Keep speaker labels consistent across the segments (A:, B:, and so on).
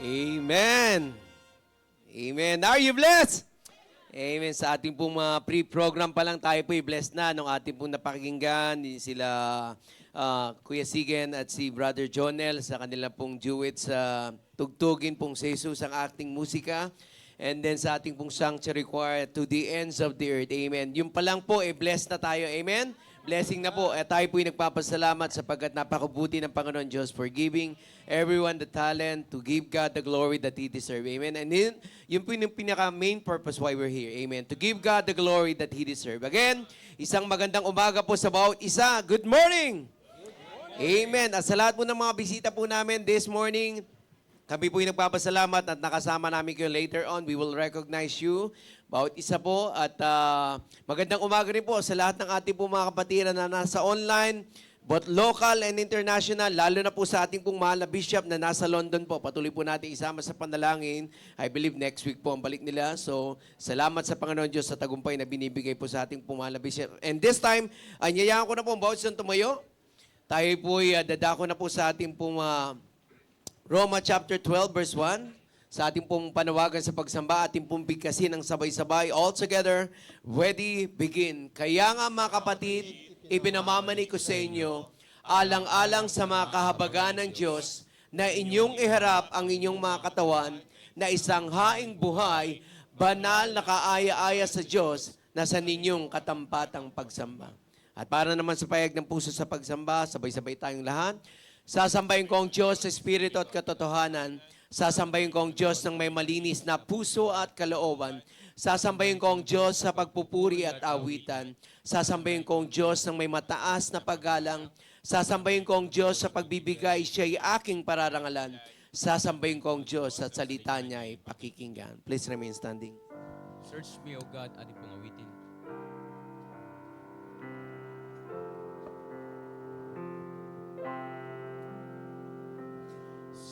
A: Amen. Amen. Are you blessed? Amen. Sa ating pong mga pre-program pa lang tayo po'y blessed na nung ating pong napakinggan sila Kuya Sigen at si Brother Jonel sa kanila pong duet sa Tugtugin pong sa Jesus ang ating musika. And then sa ating pong sanctuary choir to the ends of the earth. Amen. Yung pa lang po, blessed na tayo. Amen. Blessing na po. At tayo po'y nagpapasalamat sapagkat napakabuti ng Panginoon Diyos for giving everyone the talent to give God the glory that He deserves. Amen. And yun po yung pinaka-main purpose why we're here. Amen. To give God the glory that He deserves. Again, isang magandang umaga po sa bawat isa. Good morning! Amen. At sa lahat po ng mga bisita po namin this morning, kami po yung nagpapasalamat at nakasama namin kayo later on. We will recognize you. Bawat isa po. At magandang umaga rin po sa lahat ng ating po mga kapatiran na nasa online, both local and international, lalo na po sa ating pong mahal na bishop na nasa London po. Patuloy po natin isama sa panalangin. I believe next week po ang balik nila. So, salamat sa Panginoon Diyos sa tagumpay na binibigay po sa ating pong mahal na bishop. And this time, anyayaan ko na po ang bawat isang tumayo. Tayo po'y dadako na po sa ating pong Roma chapter 12 verse 1. Sa ating pong panawagan sa pagsamba, ating pong bigkasin ng sabay-sabay. All together, ready, begin. Kaya nga mga kapatid, ipinamamani ko sa inyo, alang-alang sa mga kahabagan ng Diyos, na inyong iharap ang inyong mga katawan, na isang haing buhay, banal na kaaya-aya sa Diyos, na sa ninyong katampatang pagsamba. At para naman sa payag ng puso sa pagsamba, sabay-sabay tayong lahat. Sasambahin ko ang Diyos sa Espiritu at katotohanan. Sasambahin ko ang Diyos ng may malinis na puso at kalooban. Sasambahin ko ang Diyos sa pagpupuri at awitan. Sasambahin ko ang Diyos ng may mataas na paggalang. Sasambahin ko ang Diyos sa pagbibigay siya'y aking pararangalan. Sasambahin ko ang Diyos at salita niya'y pakikinggan. Please remain standing.
B: Search me, O God, ating pong awitin.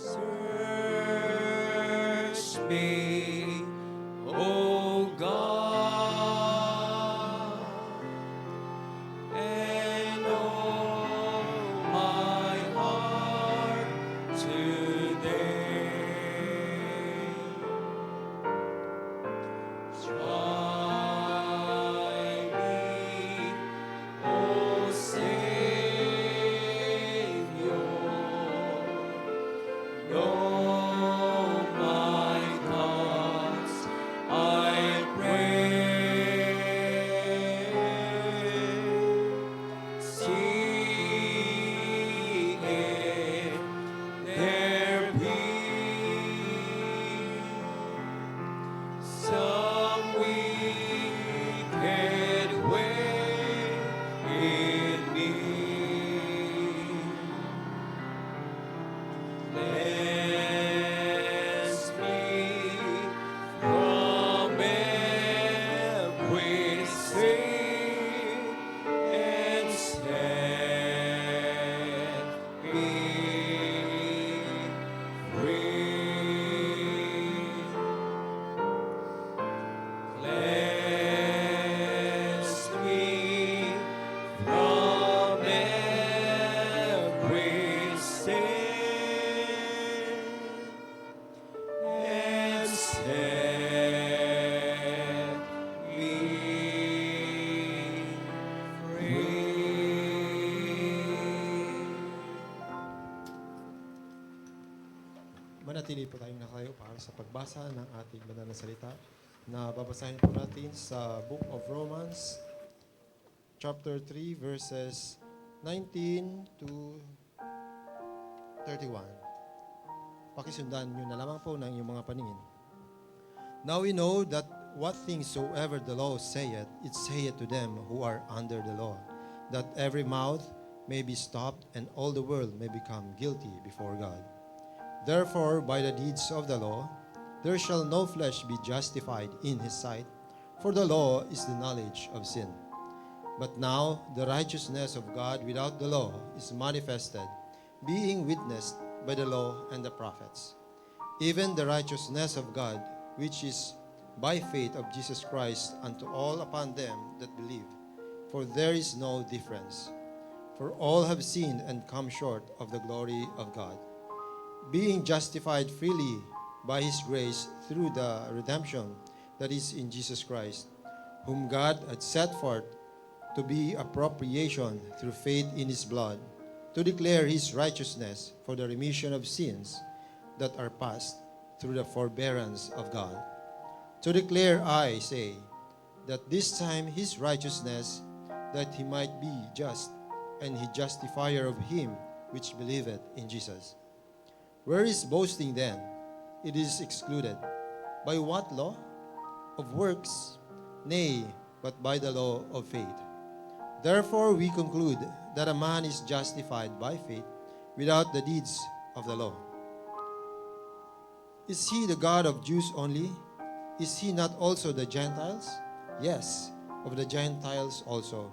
A: Search me, O God, and know my heart today. Try me, O Savior. Know my thoughts, I pray. See if there be some wicked way in me. Cleanse me from every sin and set me free. Cleanse me from every sin and set me free.
C: Manatili po tayong nakayo para sa pagbasa ng ating banal na salita na babasahin po natin sa Book of Romans, chapter 3, verses 19 to 31. Pakisundan nyo na lamang po ng inyong mga paningin. Now we know that what things soever the law saith, it saith to them who are under the law, that every mouth may be stopped and all the world may become guilty before God. Therefore, by the deeds of the law, there shall no flesh be justified in his sight, for the law is the knowledge of sin. But now the righteousness of God without the law is manifested, being witnessed by the law and the prophets, even the righteousness of God, which is by faith of Jesus Christ unto all upon them that believe. For there is no difference. For all have sinned and come short of the glory of God, being justified freely by His grace through the redemption that is in Jesus Christ, whom God had set forth to be a propitiation through faith in His blood, to declare His righteousness for the remission of sins that are past through the forbearance of God. To declare, I say, that this time His righteousness, that He might be just, and He justifier of him which believeth in Jesus. Where is boasting then? It is excluded. By what law? Of works? Nay, but by the law of faith. Therefore we conclude that a man is justified by faith without the deeds of the law. Is He the God of Jews only? Is He not also the Gentiles? Yes, of the Gentiles also.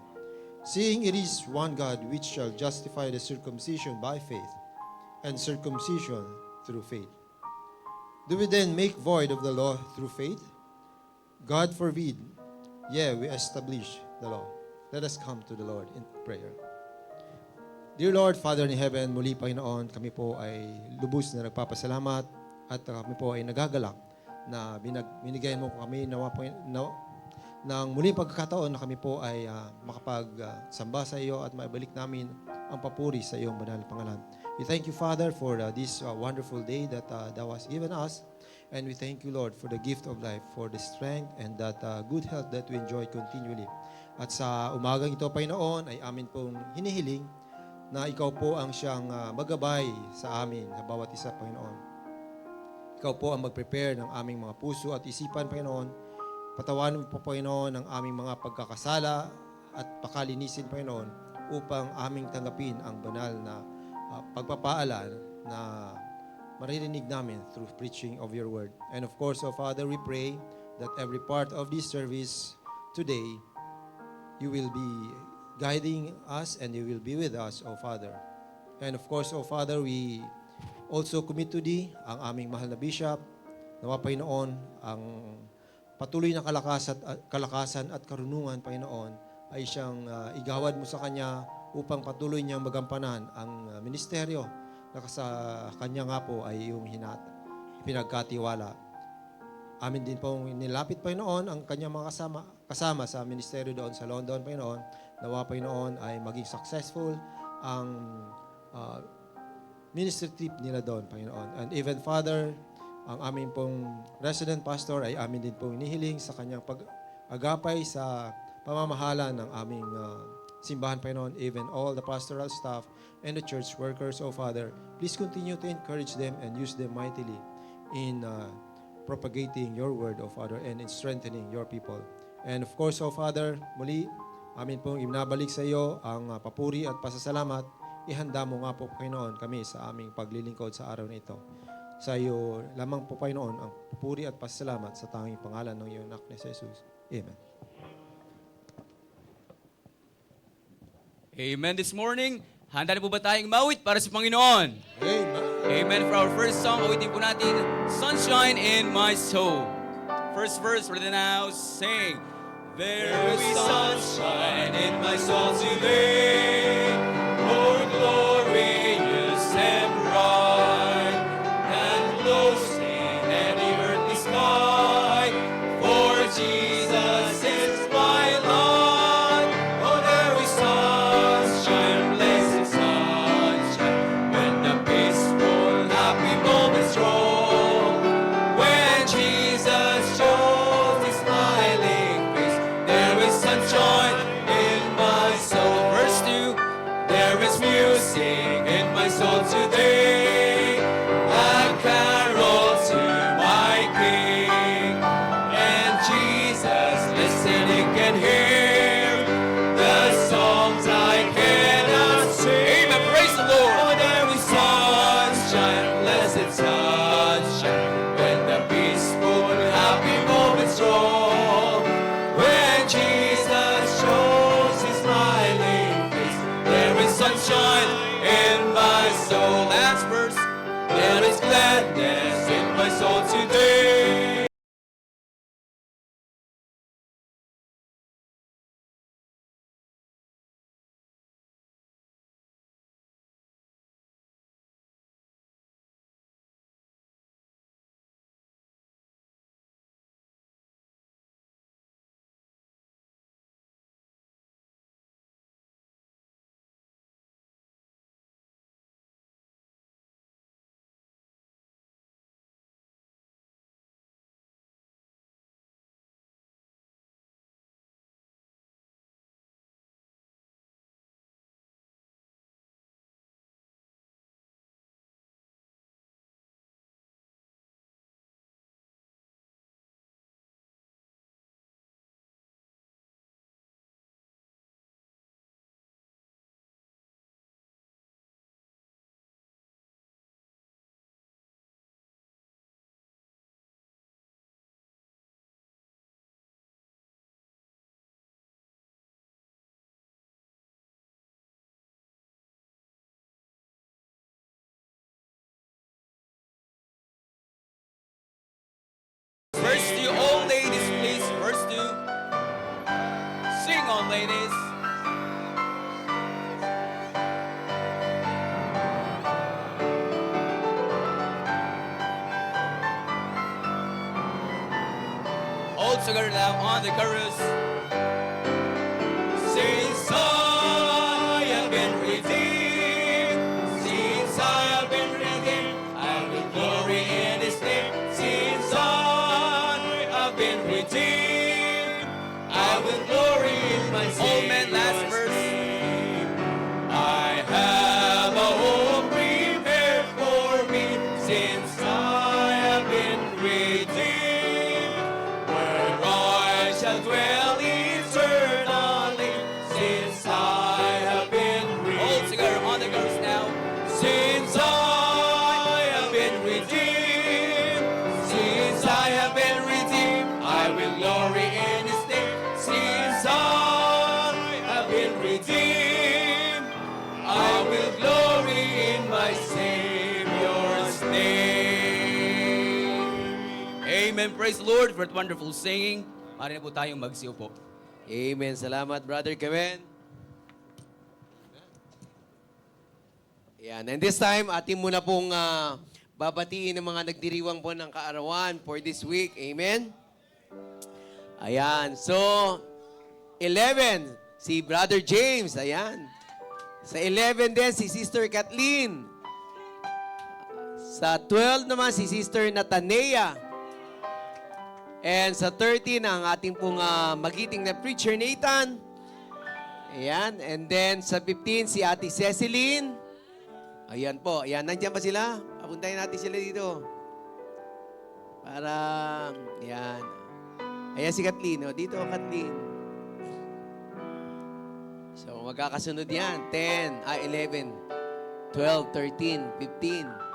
C: Seeing it is one God which shall justify the circumcision by faith, and circumcision through faith. Do we then make void of the law through faith? God forbid. Yea, we establish the law. Let us come to the Lord in prayer. Dear Lord, Father in heaven, muli Panginoon, kami po ay lubos na nagpapasalamat at kami po ay nagagalak na binigyan mo po kami ng muling pagkakataon na kami po ay makapagsamba sa iyo at maibalik namin ang papuri sa iyong banal na pangalan. We thank you, Father, for this wonderful day that thou hast given us. And we thank you, Lord, for the gift of life, for the strength and that good health that we enjoy continually. At sa umagang ito, Panginoon, ay amin pong hinihiling na ikaw po ang siyang magabay sa amin, sa bawat isa, Panginoon. Ikaw po ang mag-prepare ng aming mga puso at isipan, Panginoon. Patawanin mo po, Panginoon, ang aming mga pagkakasala at pakalinisin, Panginoon, upang aming tanggapin ang banal na pagpapaalam na maririnig namin through preaching of your word. And of course, O Father, we pray that every part of this service today, you will be guiding us and you will be with us, O Father. And of course, O Father, we also commit to Thee ang aming mahal na bishop. Nawa, Panginoon, ang patuloy na kalakasan at karunungan, Panginoon, ay siyang igawad mo sa kanya upang patuloy niyang magampanan ang ministeryo na sa kanya nga po ay iyong pinagkatiwala. Amin din pong nilapit, Panginoon, ang kanyang mga kasama sa ministeryo doon sa London, Panginoon. Nawa, Panginoon, ay maging successful ang ministry trip nila doon, Panginoon. And even, Father, ang aming pong resident pastor ay amin din pong inihiling sa kanyang pag-agapay sa pamamahala ng aming simbahan, Panginoon, even all the pastoral staff and the church workers, O Father. Please continue to encourage them and use them mightily in propagating your word, O Father, and in strengthening your people. And of course, O Father, muli, amin pong ibinabalik sa iyo ang papuri at pasasalamat. Ihanda mo nga po, Panginoon, kami sa aming paglilingkod sa araw na ito. Sa iyo lamang po, Panginoon, ang papuri at pasasalamat sa tanging pangalan ng iyong anak ni Jesus. Amen.
B: Amen. This morning, handa na po ba tayong mawit para sa Panginoon?
C: Amen.
B: Amen. For our first song, awitin po natin, Sunshine in My Soul. First verse, ready now, sing. There is sunshine in my soul today, more glorious and bright, than blows in any earthly sky, for Jesus is my light. Oh, there is sunshine, blessed sunshine, when the peaceful, happy moments roll, when Jesus shows His smiling face, there is sunshine in my soul. Verse 2, there is music in my soul today, a carol to my King, and Jesus listening can hear the songs I cannot sing. Amen. Praise the Lord. Oh, there is sunshine, blessed sunshine, when the peaceful, happy moments roll, when Jesus shows His smiling face, there is sunshine in my soul. Last verse, there is gladness in my soul today. All together now on the chorus. Since I have been redeemed, since I have been redeemed, I will glory in His name. Since I have been redeemed, I will glory in my Savior's name. Amen. Last verse. I have a home prepared for me, since I have been redeemed, where I shall dwell eternally, since I have been redeemed. All together on the chorus now. Since I have been redeemed, since I have been redeemed, I will glory in His name. Since I have been redeemed, I will glory in my Savior's name. Amen. Praise the Lord for that wonderful singing. Maaari na po tayong magsiupo.
A: Amen. Salamat, Brother Kevin. Yan. And this time, atin muna pong babatiin ng mga nagdiriwang po ng kaarawan for this week. Amen? Ayan. So, 11, si Brother James. Ayan. Sa 11 din, si Sister Kathleen. Sa 12 naman, si Sister Natanea. And sa 13, ang ating pong magiting na preacher, Nathan. Ayan. And then sa 15, si Ate Ceciline. Ayan po. Ayan. Nandiyan pa sila? Papuntahin natin sila dito. Para, ayan. Ayan si Kathleen. O, dito, Kathleen. So, magkakasunod yan. 10, 11, 12, 13, 15.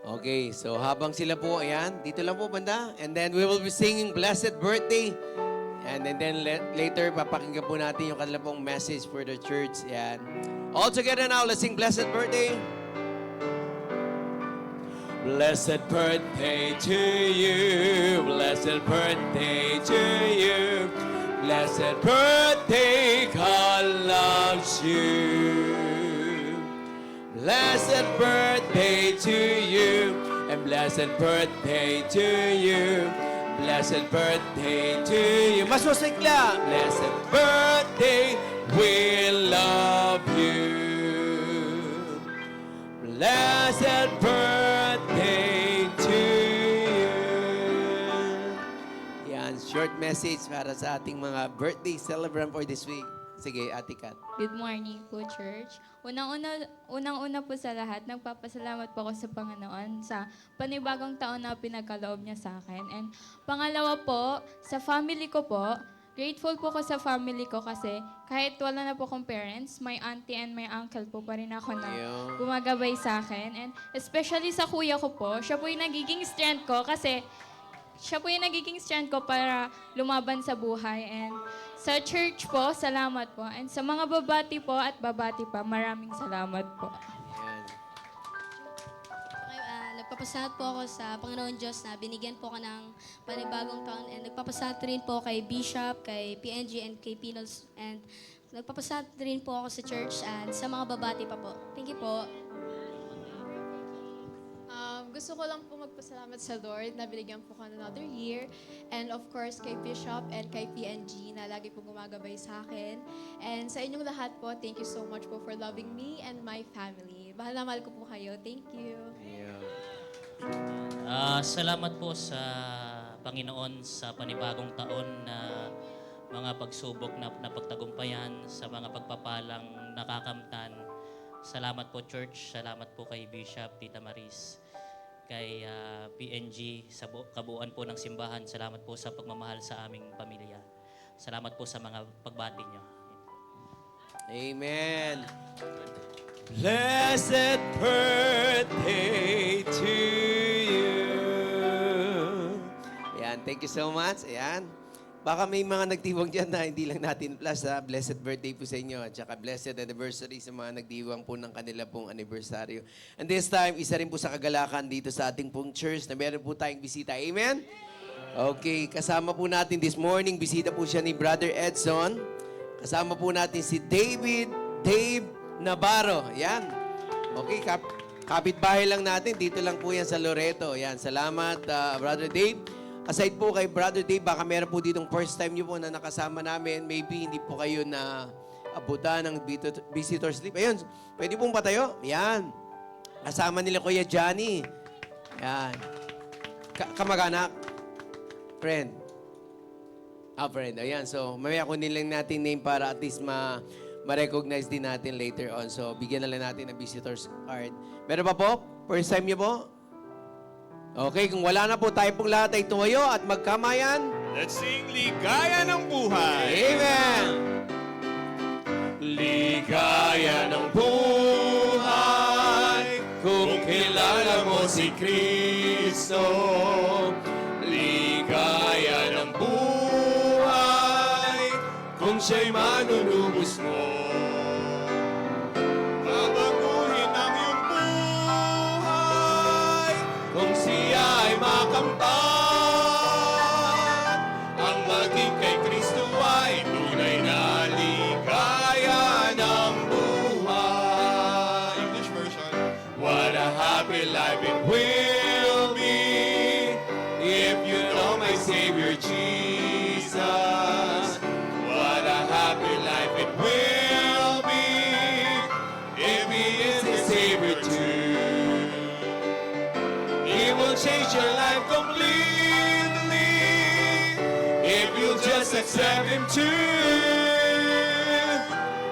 A: Okay, so habang sila po, ayan, dito lang po banda. And then we will be singing Blessed Birthday. And then later, papakinggan po natin yung kanila pong message for the church. Ayan. All together now, let's sing Blessed Birthday. Blessed birthday to you. Blessed birthday to you. Blessed birthday, God loves you. Blessed birthday to you, and blessed birthday to you. Blessed birthday to you. Mas masigla. Blessed birthday, we love you. Blessed birthday to you. Yan, short message para sa ating mga birthday celebrant for this week. Sige, Ate Kat.
D: Good morning po, church. Unang-una po sa lahat, nagpapasalamat po ako sa Panginoon sa panibagong taon na pinagkaloob niya sa akin. And pangalawa po, sa family ko po, grateful po ako sa family ko kasi kahit wala na po akong parents, my auntie and my uncle po pa rin ako na
A: Ayun.
D: gumagabay sa akin. And especially sa kuya ko po, siya po yung nagiging strength ko kasi siya po yung nagiging strength ko para lumaban sa buhay. And sa church po, salamat po. And sa mga babati po at babati pa, maraming salamat po.
A: Yan.
E: Okay, nagpapasalamat po ako sa Panginoon Diyos na binigyan po ako ng panibagong taon. And nagpapasalamat rin po kay Bishop, kay PNG, and kay Pinos. And nagpapasalamat rin po ako sa church and sa mga babati pa po. Thank you po.
F: Gusto ko lang po magpasalamat sa Lord na binigyan po ko ng another year. And of course, kay Bishop and kay PNG na lagi po gumagabay sa akin. And sa inyong lahat po, thank you so much po for loving me and my family. Mahal na mahal ko po kayo. Thank you.
A: Ayan.
G: Salamat po sa Panginoon sa panibagong taon na mga pagsubok na napagtagumpayan, sa mga pagpapalang nakakamtan. Salamat po, Church. Salamat po kay Bishop, Tita Maris, kay PNG, sa kabuuan po ng simbahan. Salamat po sa pagmamahal sa aming pamilya. Salamat po sa mga pagbati niyo.
A: Amen. Blessed birthday to you. Ayan, thank you so much. Ayan. Baka may mga nagdiwang dyan na hindi lang natin plus ha. Blessed birthday po sa inyo at saka blessed anniversary sa mga nagdiwang po ng kanila pong anibersaryo. And this time, isa rin po sa kagalakan dito sa ating pong church na meron po tayong bisita. Amen? Okay, kasama po natin this morning, bisita po siya ni Brother Edson. Kasama po natin si Dave Navarro. Ayan. Okay, Kapitbahay lang natin, dito lang po yan sa Loreto. Yan, salamat, Brother Dave. Aside po kay Brother Dave, baka meron po ditong first time nyo po na nakasama namin. Maybe hindi po kayo na abutan ng visitor slip. Ayun, pwede pong patayo. Yan. Kasama nila Kuya Johnny. Yan. Kamag-anak. Friend. Friend. Ayan, so mamaya kunin lang natin name para at least ma-recognize din natin later on. So, bigyan na lang natin ng visitor's card. Meron pa po? First time niyo po? Okay, kung wala na po, tayo pong lahat ay tumayo at magkamayan.
H: Let's sing Ligaya ng Buhay!
A: Amen!
H: Ligaya ng buhay kung kilala mo si Kristo. Ligaya ng buhay kung siya'y manunubos mo. Babaguhin ang iyong buhay kung siya ay makamtan. Ang maging kay Kristo ay tunay na ligaya ng buhay. English version. What a happy life it will be if you know my Savior Jesus. What a happy life it will be if He is the Savior too. He will change your life completely if you just accept Him too.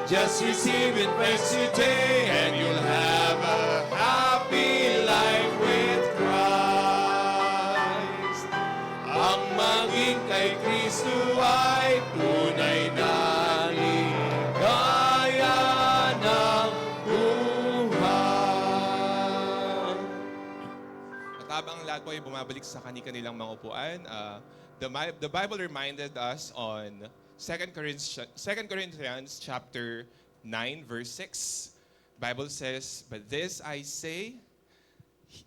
H: Just receive it first today and you'll have a happy life with Christ. Ang maging kay Kristo ay tunay na ligaya ng buhay. At habang lahat po ay bumabalik sa kanilang mga upuan, the Bible reminded us on 2 Corinthians chapter 9, verse 6. Bible says, "But this I say,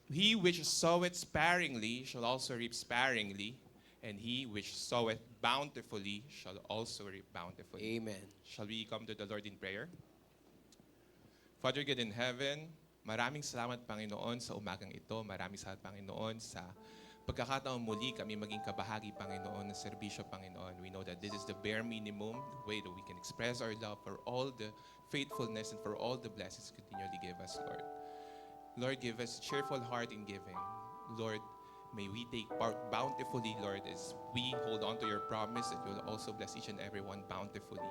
H: he which soweth sparingly shall also reap sparingly, and he which soweth bountifully shall also reap bountifully."
A: Amen.
H: Shall we come to the Lord in prayer? Father God in heaven, maraming salamat Panginoon sa umagang ito. Maraming salamat Panginoon sa pagkakataon muli kami maging kabahagi, Panginoon, ng serbisyo, Panginoon. We know that this is the bare minimum, the way that we can express our love for all the faithfulness and for all the blessings you continually give us, Lord. Lord, give us a cheerful heart in giving. Lord, may we take part bountifully, Lord, as we hold on to your promise that you will also bless each and every one bountifully.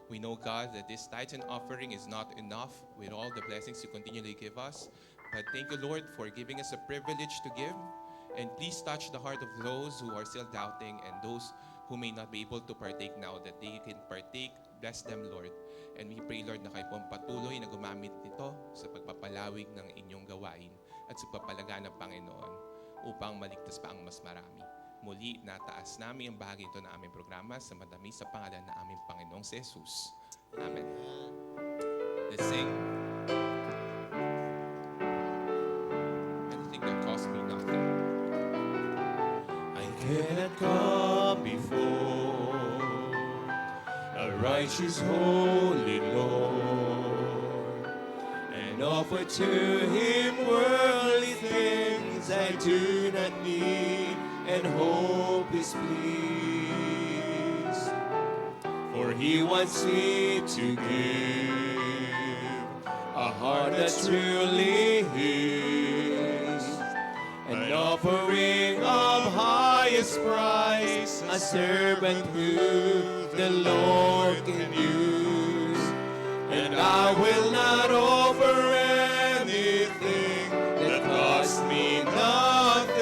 H: We know, God, that this tithes and offering is not enough with all the blessings you continually give us. But thank you, Lord, for giving us a privilege to give. And please touch the heart of those who are still doubting and those who may not be able to partake now, that they can partake. Bless them, Lord. And we pray, Lord, na kayo po ang patuloy na gumamit nito sa pagpapalawig ng inyong gawain at sa pagpapalaga ng Panginoon upang maligtas pa ang mas marami. Muli, nataas namin ang bahagi ito ng aming programa sa madami sa pangalan ng aming Panginoong si Jesus. Amen. Let's sing. Anything that costs me nothing. I cannot come before a righteous, holy Lord and offer to Him worldly things I do not need and hope is pleased. For He wants me to give a heart that's truly His, an offering of highest price, a servant who the Lord can use. And I will not offer anything that costs me nothing.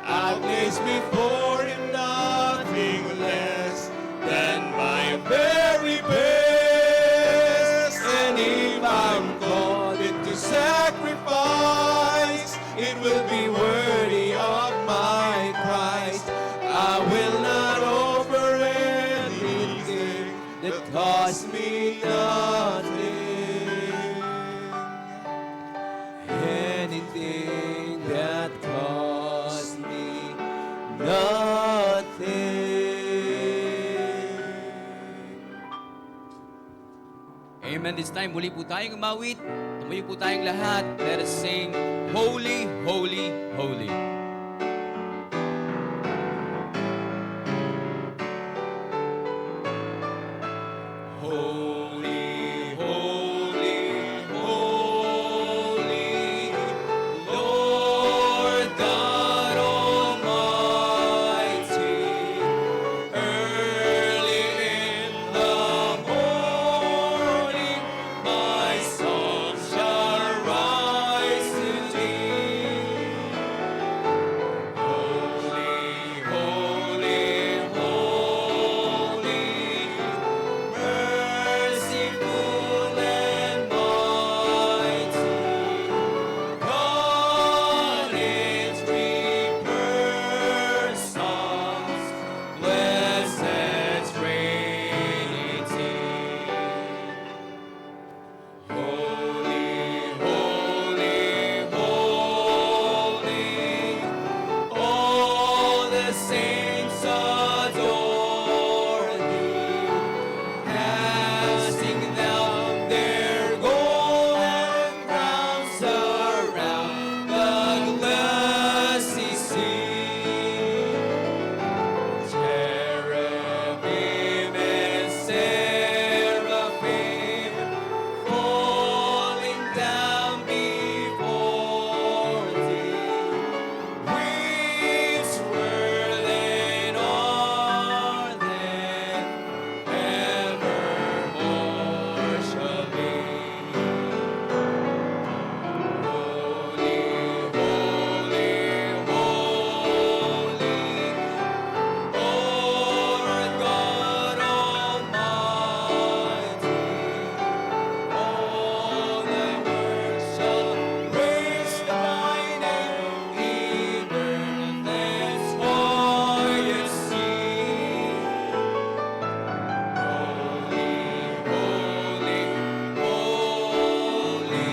H: I place before Him nothing less than my very best. And if I'm called into sacrifice, it will be worthy of my Christ. I will not offer anything that costs me nothing. Anything that costs me nothing.
B: Amen. This time, muli po tayong umawit. Tumayo po tayong lahat. Let us sing, Holy, Holy, Holy. Holy, holy, holy, Lord God Almighty. Early in the morning, my soul shall rise to thee. Holy, holy, holy, merciful and mighty, God in three persons, blessed Trinity. Holy, holy, holy, all the saints adore thee, casting down their golden crowns around the glassy sea. Cherubim and seraphim falling down before thee, which were then are then evermore shall be. Holy, holy, holy, Lord God Almighty. All the earth shall praise thy name, even as highest sea. Holy, holy, holy,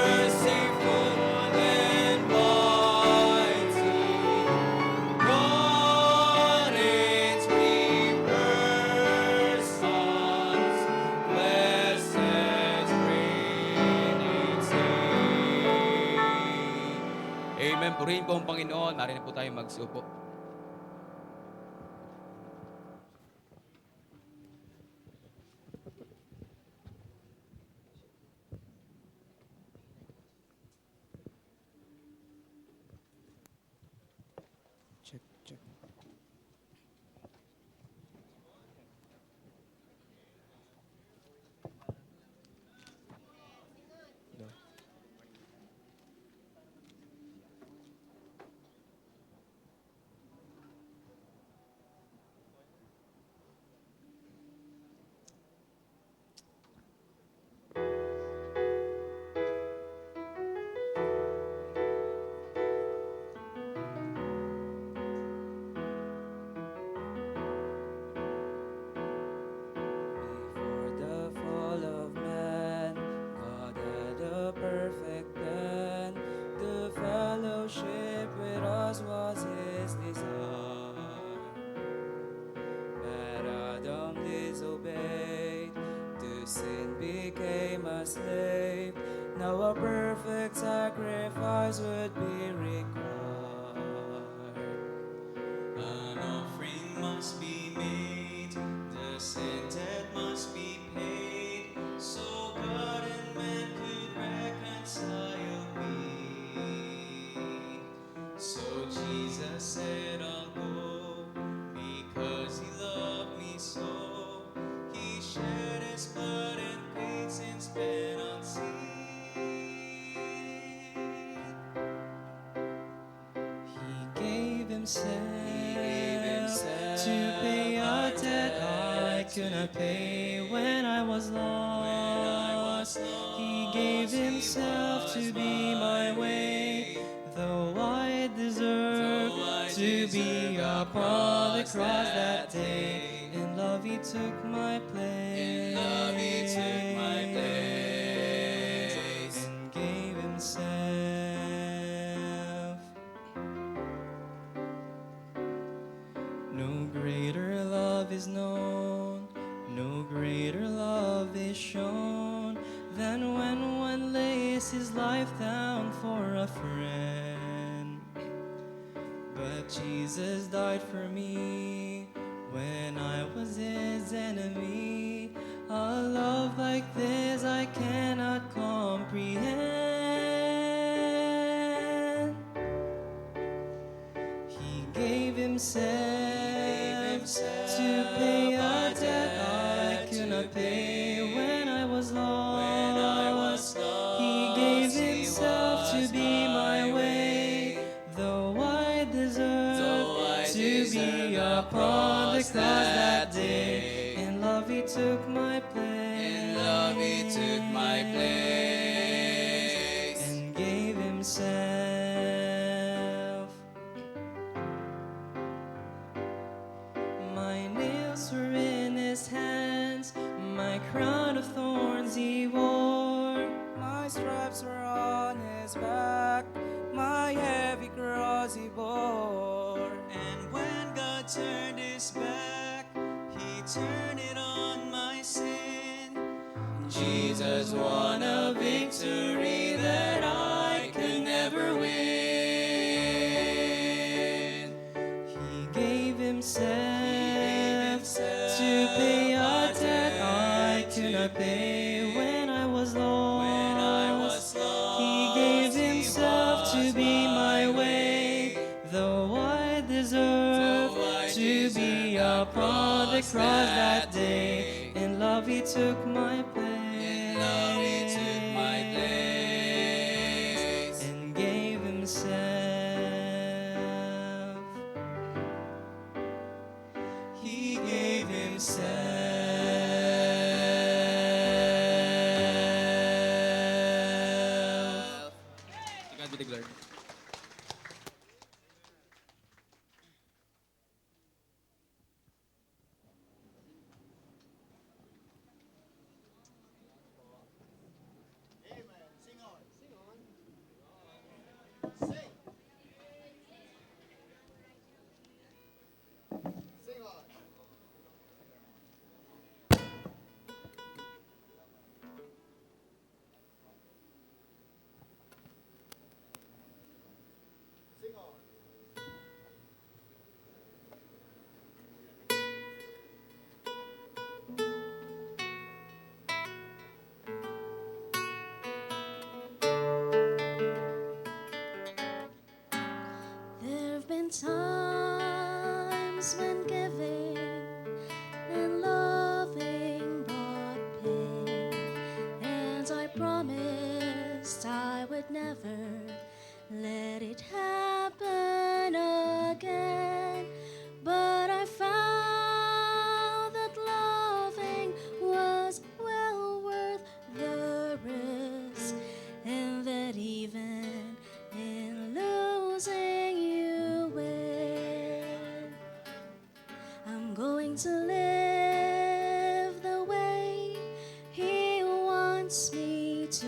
B: merciful and mighty, God in three persons, blessed Trinity. Amen. Purihin po ang Panginoon. Narito po tayo magsupo.
A: Check, check. No.
I: Before the fall of man, God had a perfect plan. The fellowship with us was His desire. But Adam disobeyed, to sin became a slave. Now a perfect sacrifice would be required. An offering must be made, the sin debt must be paid, so God and man could reconcile be. So Jesus said, I'll go, because He loved me so. He shed His blood and paid sin's penalty. He gave himself to pay a debt I could not pay when I was lost. He gave himself to be my way, though I deserved to be upon the cross that day. In love He took my place. And gave himself. No greater love is known, no greater love shown than when one lays his life down for a friend. But Jesus died for me when I was his enemy. A love like this I cannot comprehend. He gave himself to pay a debt I could not pay when I was lost. He gave himself to be my way, though I deserved to be upon the cross that day. In love he took my place. And gave himself. My nails were in his hands, my crown of thorns he wore.
J: My stripes were on his back, my heavy cross he bore. And when God turned his back, he turned it on my sin. Jesus won a victory that I could never win.
I: He gave himself to pay a debt I could not pay when I was lost. He gave himself to be my way, though I deserved to be upon the cross that day. In love he took my place. And gave himself. He gave himself.
B: To God be the glory.
E: There've been times when giving and loving brought pain, and I promised I would never let it happen again. But I found that loving was well worth the risk, and that even in losing you win. I'm going to live the way he wants me to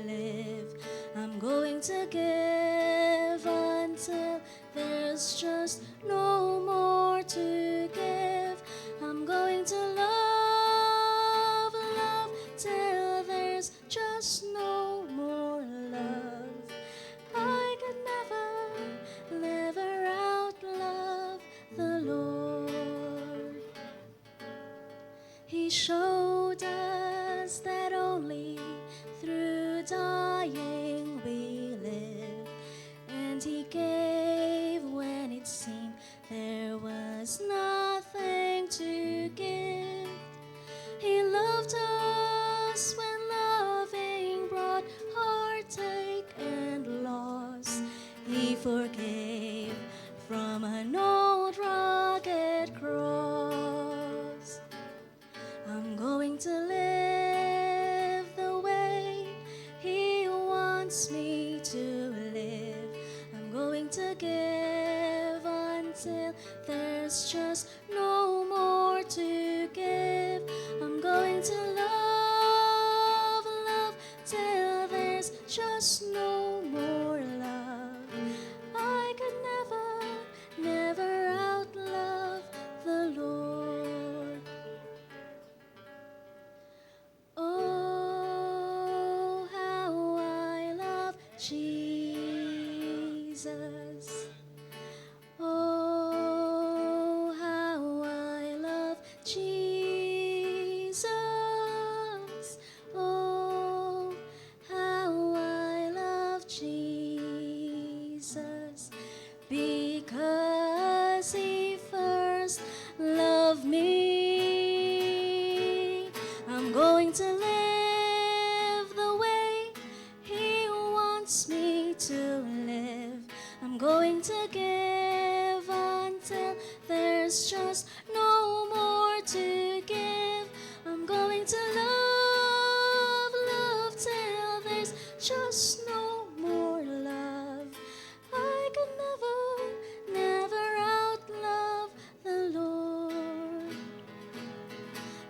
E: live. I'm going to give until there's just no more to give. I'm going to love, love till there's just no more love. I could never, never outlove the Lord. He showed us that only through dying we live, and he gave when it seemed there was nothing to give. He loved us when loving brought heartache and loss. He forgave from an old rugged cross. I'm going to live the way he wants me to live. I'm going to give until there's just no more to give. I'm going to love, love till there's just no more love. I could never, never outlove the Lord. Oh, Jesus. Oh, how I love Jesus. Oh, how I love Jesus. Because he first loved me. I'm going to live the way he wants me to live. I'm going to give until there's just no more to give. I'm going to love, love till there's just no more love. I could never, never outlove the Lord.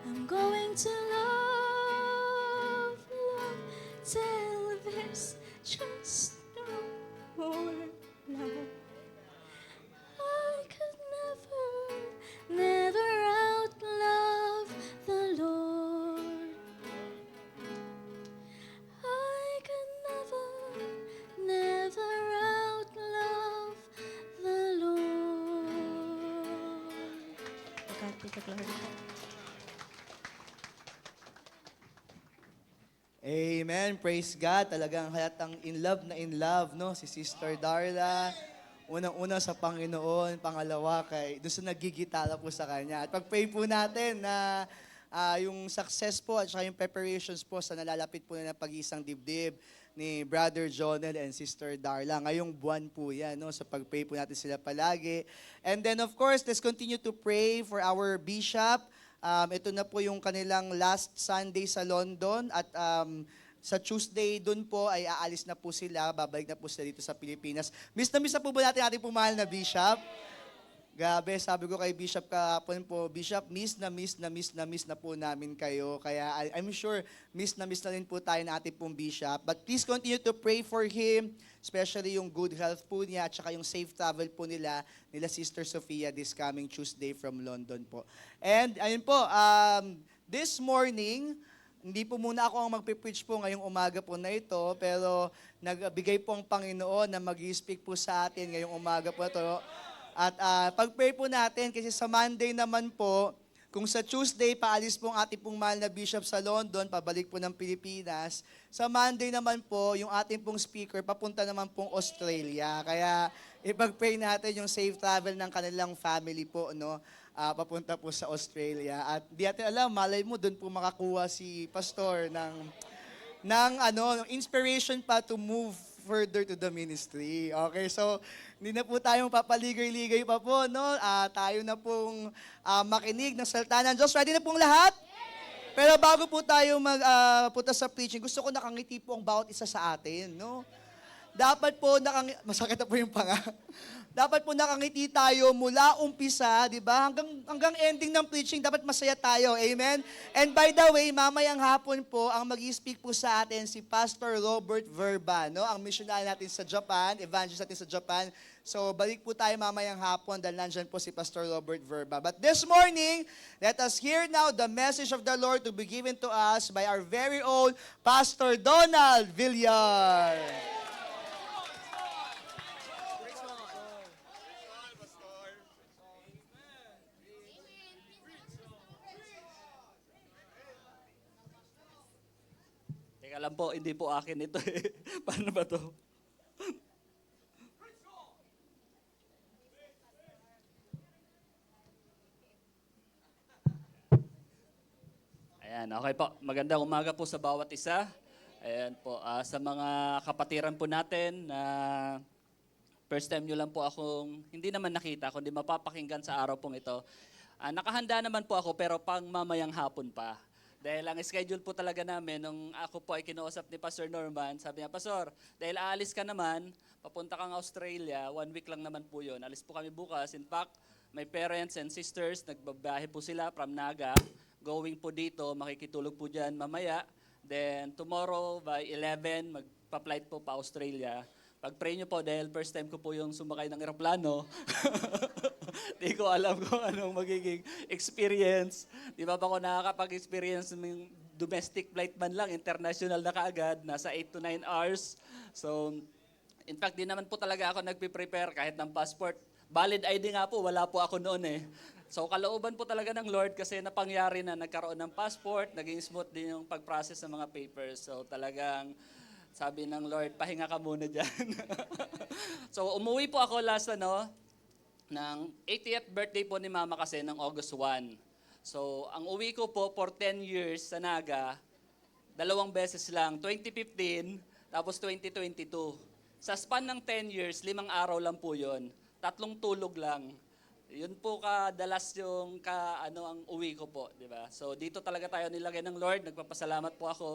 E: I'm going to love, love till there's just no more love. I could never, never outlove the Lord. I could never, never outlove the Lord. To God be the glory.
K: Amen. Praise God. Talagang halatang in love, no? Si Sister Darla. Unang-una sa Panginoon, pangalawa kay doon sa nagigitala po sa kanya. At pag-pray po natin na yung success po at saka yung preparations po sa nalalapit po na pag-iisang dibdib ni Brother Jonel and Sister Darla. Ngayong buwan po yan, no? Sa pag-pray po natin sila palagi. And then of course, let's continue to pray for our bishop. Ito na po yung kanilang last Sunday sa London at sa Tuesday doon po ay aalis na po sila, babalik na po sila dito sa Pilipinas. Miss na po ba natin ating pumahal na Bishop? Grabe, sabi ko kay Bishop kahapon po, Bishop, miss na po namin kayo. Kaya I'm sure miss na rin po tayo na ating pong Bishop. But please continue to pray for him, especially yung good health po niya at saka yung safe travel po nila Sister Sofia this coming Tuesday from London po. And ayun po, this morning, hindi po muna ako ang magpipreach po ngayong umaga po na ito, pero nagbigay po ang Panginoon na mag-speak po sa atin ngayong umaga po ito. At pag-pray po natin, kasi sa Monday naman po, kung sa Tuesday, paalis po ang ating pong mahal na Bishop sa London, pabalik po ng Pilipinas. Sa Monday naman po, yung ating pong speaker, papunta naman pong Australia. Kaya ipag-pray natin yung safe travel ng kanilang family po, no? Papunta po sa Australia. At di natin alam, malay mo, doon po makakuha si Pastor ng inspiration pa to move further to the ministry. Okay, so hindi na po tayo papaligay-ligay pa po, no? Tayo na pong makinig ng salita ng Diyos. Ready na pong lahat? Pero bago po tayo magpunta sa preaching, gusto ko nakangiti po ang bawat isa sa atin, no? Dapat po masakit na po yung panga. Dapat po nakangiti tayo mula umpisa, di ba? Hanggang ending ng preaching, dapat masaya tayo. Amen? And by the way, mamayang hapon po, ang mag-speak po sa atin si Pastor Robert Verba, no? Ang missionary natin sa Japan, evangelist natin sa Japan. So, balik po tayo mamayang hapon dahil nandyan po si Pastor Robert Verba. But this morning, let us hear now the message of the Lord to be given to us by our very own Pastor Donald Villar.
L: Teka lang po, hindi po akin ito eh. Paano ba to? Ayan, okay po. Magandang umaga po sa bawat isa. Ayan po, sa mga kapatiran po natin na first time nyo lang po akong hindi naman nakita, kundi mapapakinggan sa araw pong ito. Nakahanda naman po ako pero pang mamayang hapon pa. Dahil ang schedule po talaga namin, nung ako po ay kinausap ni Pastor Norman, sabi niya, Pastor, dahil aalis ka naman, papunta kang Australia, 1 week lang naman po yun. Alis po kami bukas. In fact, my parents and sisters, nagbabahe po sila from Naga, going po dito, makikitulog po dyan mamaya. Then tomorrow by 11, magpa-flight po pa Australia. Pag-pray nyo po dahil first time ko po yung sumakay ng eroplano. Di ko alam kung anong magiging experience. Di ba ako nakakapag-experience domestic flight man lang, international na kaagad, nasa 8 to 9 hours. So, in fact, di naman po talaga ako nagpe-prepare kahit ng passport. Valid ID nga po, wala po ako noon eh. So, kalooban po talaga ng Lord kasi napangyari na nagkaroon ng passport, naging smooth din yung pag-process ng mga papers. So, talagang sabi ng Lord, pahinga ka muna dyan. So, umuwi po ako last ng 80th birthday po ni Mama kasi ng August 1. So, ang uwi ko po for 10 years sa Naga, 2 beses lang, 2015, tapos 2022. Sa span ng 10 years, 5 araw lang po yon, 3 tulog lang. Yun po kadalas yung ang uwi ko po, di ba? So dito talaga tayo nilagay ng Lord, nagpapasalamat po ako.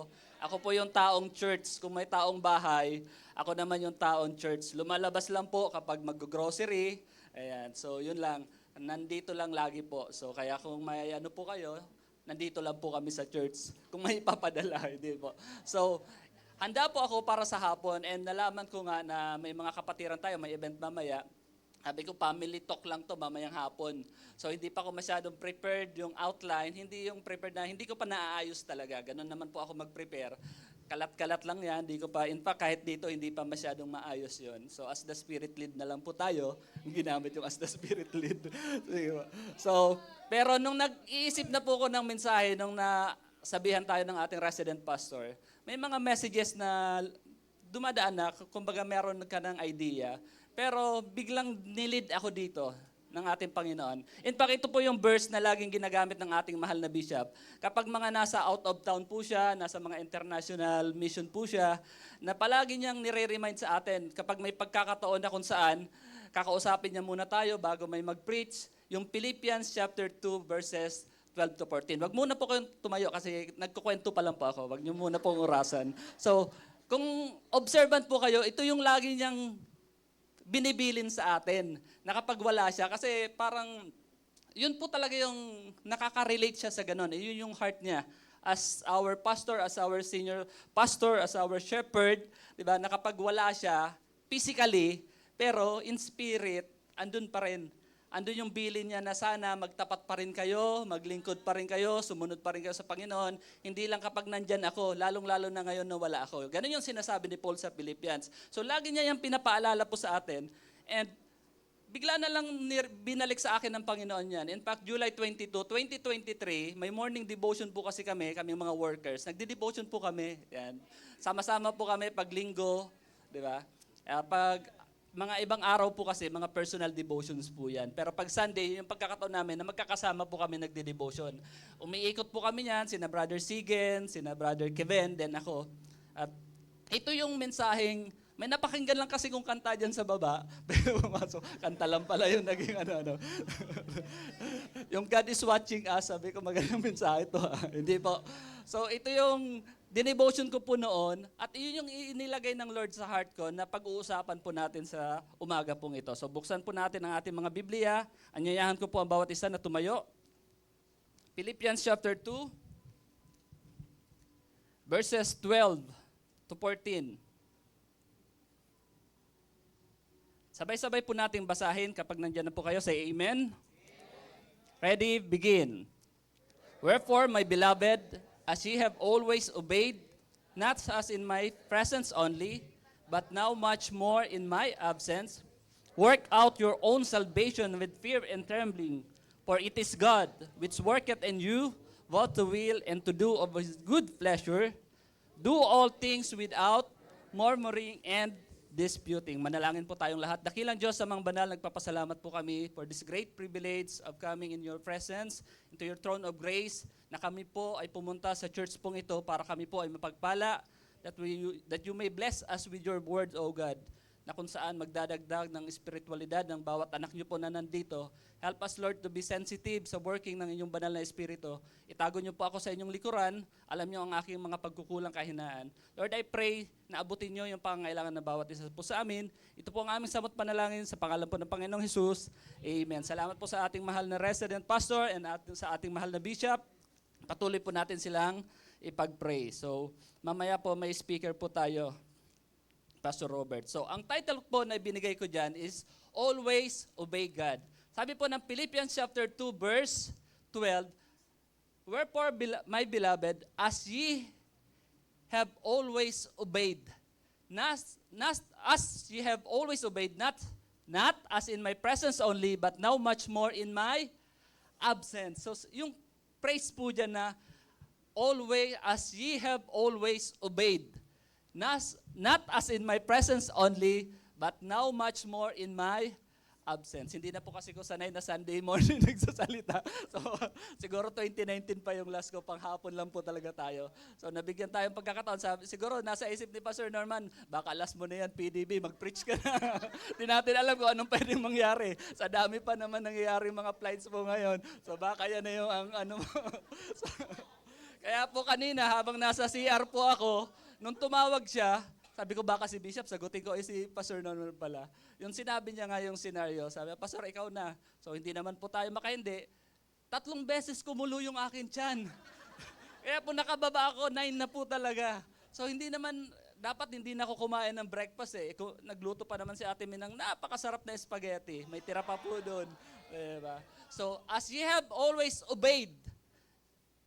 L: Ako po yung taong church, kung may taong bahay, ako naman yung taong church. Lumalabas lang po kapag mag-grocery, ayan. So yun lang, nandito lang lagi po. So kaya kung may po kayo, nandito lang po kami sa church. Kung may papadala, hindi po. So, handa po ako para sa hapon and nalaman ko nga na may mga kapatiran tayo, may event mamaya. Sabi ko, family talk lang to mamayang hapon. So, hindi pa ako masyadong prepared yung outline. Hindi yung prepared na, hindi ko pa naaayos talaga. Ganun naman po ako mag-prepare. Kalat-kalat lang yan, hindi ko pa, in fact, kahit dito, hindi pa masyadong maayos yon. So, as the Spirit lead na lang po tayo, ginamit yung as the Spirit lead. So, pero nung nag-iisip na po ko ng mensahe, nung nasabihan tayo ng ating resident pastor, may mga messages na dumadaan na, kumbaga meron ka ng idea, pero biglang nilid ako dito ng ating Panginoon. In fact, ito po yung verse na laging ginagamit ng ating mahal na bishop. Kapag mga nasa out of town po siya, nasa mga international mission po siya, na palagi niyang nire-remind sa atin, kapag may pagkakataon na kung saan, kakausapin niya muna tayo bago may mag-preach, yung Philippians chapter 2 verses 12 to 14. Wag muna po kayong tumayo kasi nagkukwento pa lang po ako. Wag niyo muna pong orasan. So, kung observant po kayo, ito yung lagi niyang binibilin sa atin na kapag wala siya. Kasi parang, yun po talaga yung nakaka-relate siya sa ganun. Yun yung heart niya. As our pastor, as our senior pastor, as our shepherd, di ba, na kapag wala siya, physically, pero in spirit, andun pa rin. Andun yung bilin niya na sana magtapat pa rin kayo, maglingkod pa rin kayo, sumunod pa rin kayo sa Panginoon. Hindi lang kapag nandyan ako, lalong-lalo na ngayon na wala ako. Ganun yung sinasabi ni Paul sa Philippians. So lagi niya yung pinapaalala po sa atin. And bigla na lang binalik sa akin ng Panginoon yan. In fact, July 22, 2023, may morning devotion po kasi kaming mga workers. Nagdi-devotion po kami. Yan. Sama-sama po kami pag linggo, di ba? Pag mga ibang araw po kasi, mga personal devotions po yan. Pero pag Sunday, yung pagkakataon namin na magkakasama po kami nagde-devotion. Umiikot po kami yan, sina Brother Sigen, sina Brother Kevin, then ako. At ito yung mensaheng, may napakinggan lang kasi kung kanta dyan sa baba, pero pumasok, kanta lang pala yung naging yung God is watching us, sabi ko magandang mensahe ito. Hindi po. So ito yung dinevotion ko po noon at iyon yung inilagay ng Lord sa heart ko na pag-uusapan po natin sa umaga pong ito. So buksan po natin ang ating mga Biblia. Anyayahan ko po ang bawat isa na tumayo. Philippians chapter 2, verses 12 to 14. Sabay-sabay po natin basahin kapag nandyan na po kayo. Say amen. Ready? Begin. Wherefore, my beloved, as ye have always obeyed, not as in my presence only, but now much more in my absence, work out your own salvation with fear and trembling, for it is God which worketh in you both to will and to do of his good pleasure. Do all things without murmuring and disputing. Manalangin po tayong lahat. Dakilang Diyos, amang banal, nagpapasalamat po kami for this great privilege of coming in your presence, into your throne of grace, na kami po ay pumunta sa church pong ito para kami po ay mapagpala, that you may bless us with your word, O God, na kung saan magdadagdag ng espiritualidad ng bawat anak niyo po na nandito. Help us, Lord, to be sensitive sa working ng inyong banal na espiritu. Itago niyo po ako sa inyong likuran. Alam niyo ang aking mga pagkukulang kahinaan. Lord, I pray na abutin niyo yung pangangailangan ng bawat isa po sa amin. Ito po ang aming samot panalangin sa pangalan po ng Panginoong Hesus. Amen. Salamat po sa ating mahal na resident pastor and sa ating mahal na bishop. Patuloy po natin silang ipag-pray. So, mamaya po may speaker po tayo, Pastor Robert. So, ang title po na binigay ko dyan is Always Obey God. Sabi po ng Philippians chapter 2 verse 12, Wherefore, my beloved, as ye have always obeyed, as ye have always obeyed, not as in my presence only, but now much more in my absence. So yung praise po dyan na always, as ye have always obeyed, not as in my presence only, but now much more in my absence. Hindi na po kasi ko sanay na Sunday morning nagsasalita. So, siguro 2019 pa yung last ko, pang hapon lang po talaga tayo. So, nabigyan tayong pagkakataon. Siguro, nasa isip ni Pastor Norman, baka last mo na yan, PDB, mag-preach ka na. Di natin alam kung anong pwedeng mangyari. Sa dami pa naman nangyayari mga flights po ngayon. So, baka yan na yung ano mo. So, kaya po kanina, habang nasa CR po ako, nung tumawag siya, sabi ko baka si Bishop, sagutin ko si Pastor Norman pala. Yung sinabi niya nga yung scenario, sabi, Pastor, ikaw na. So hindi naman po tayo makaindi. 3 beses kumulo yung akin tiyan. Kaya po nakababa ako, 9 na po talaga. So hindi naman, dapat hindi na ako kumain ng breakfast eh. Nagluto pa naman si Ate Minang, napakasarap na spaghetti. May tira pa po doon. Diba? So as ye have always obeyed,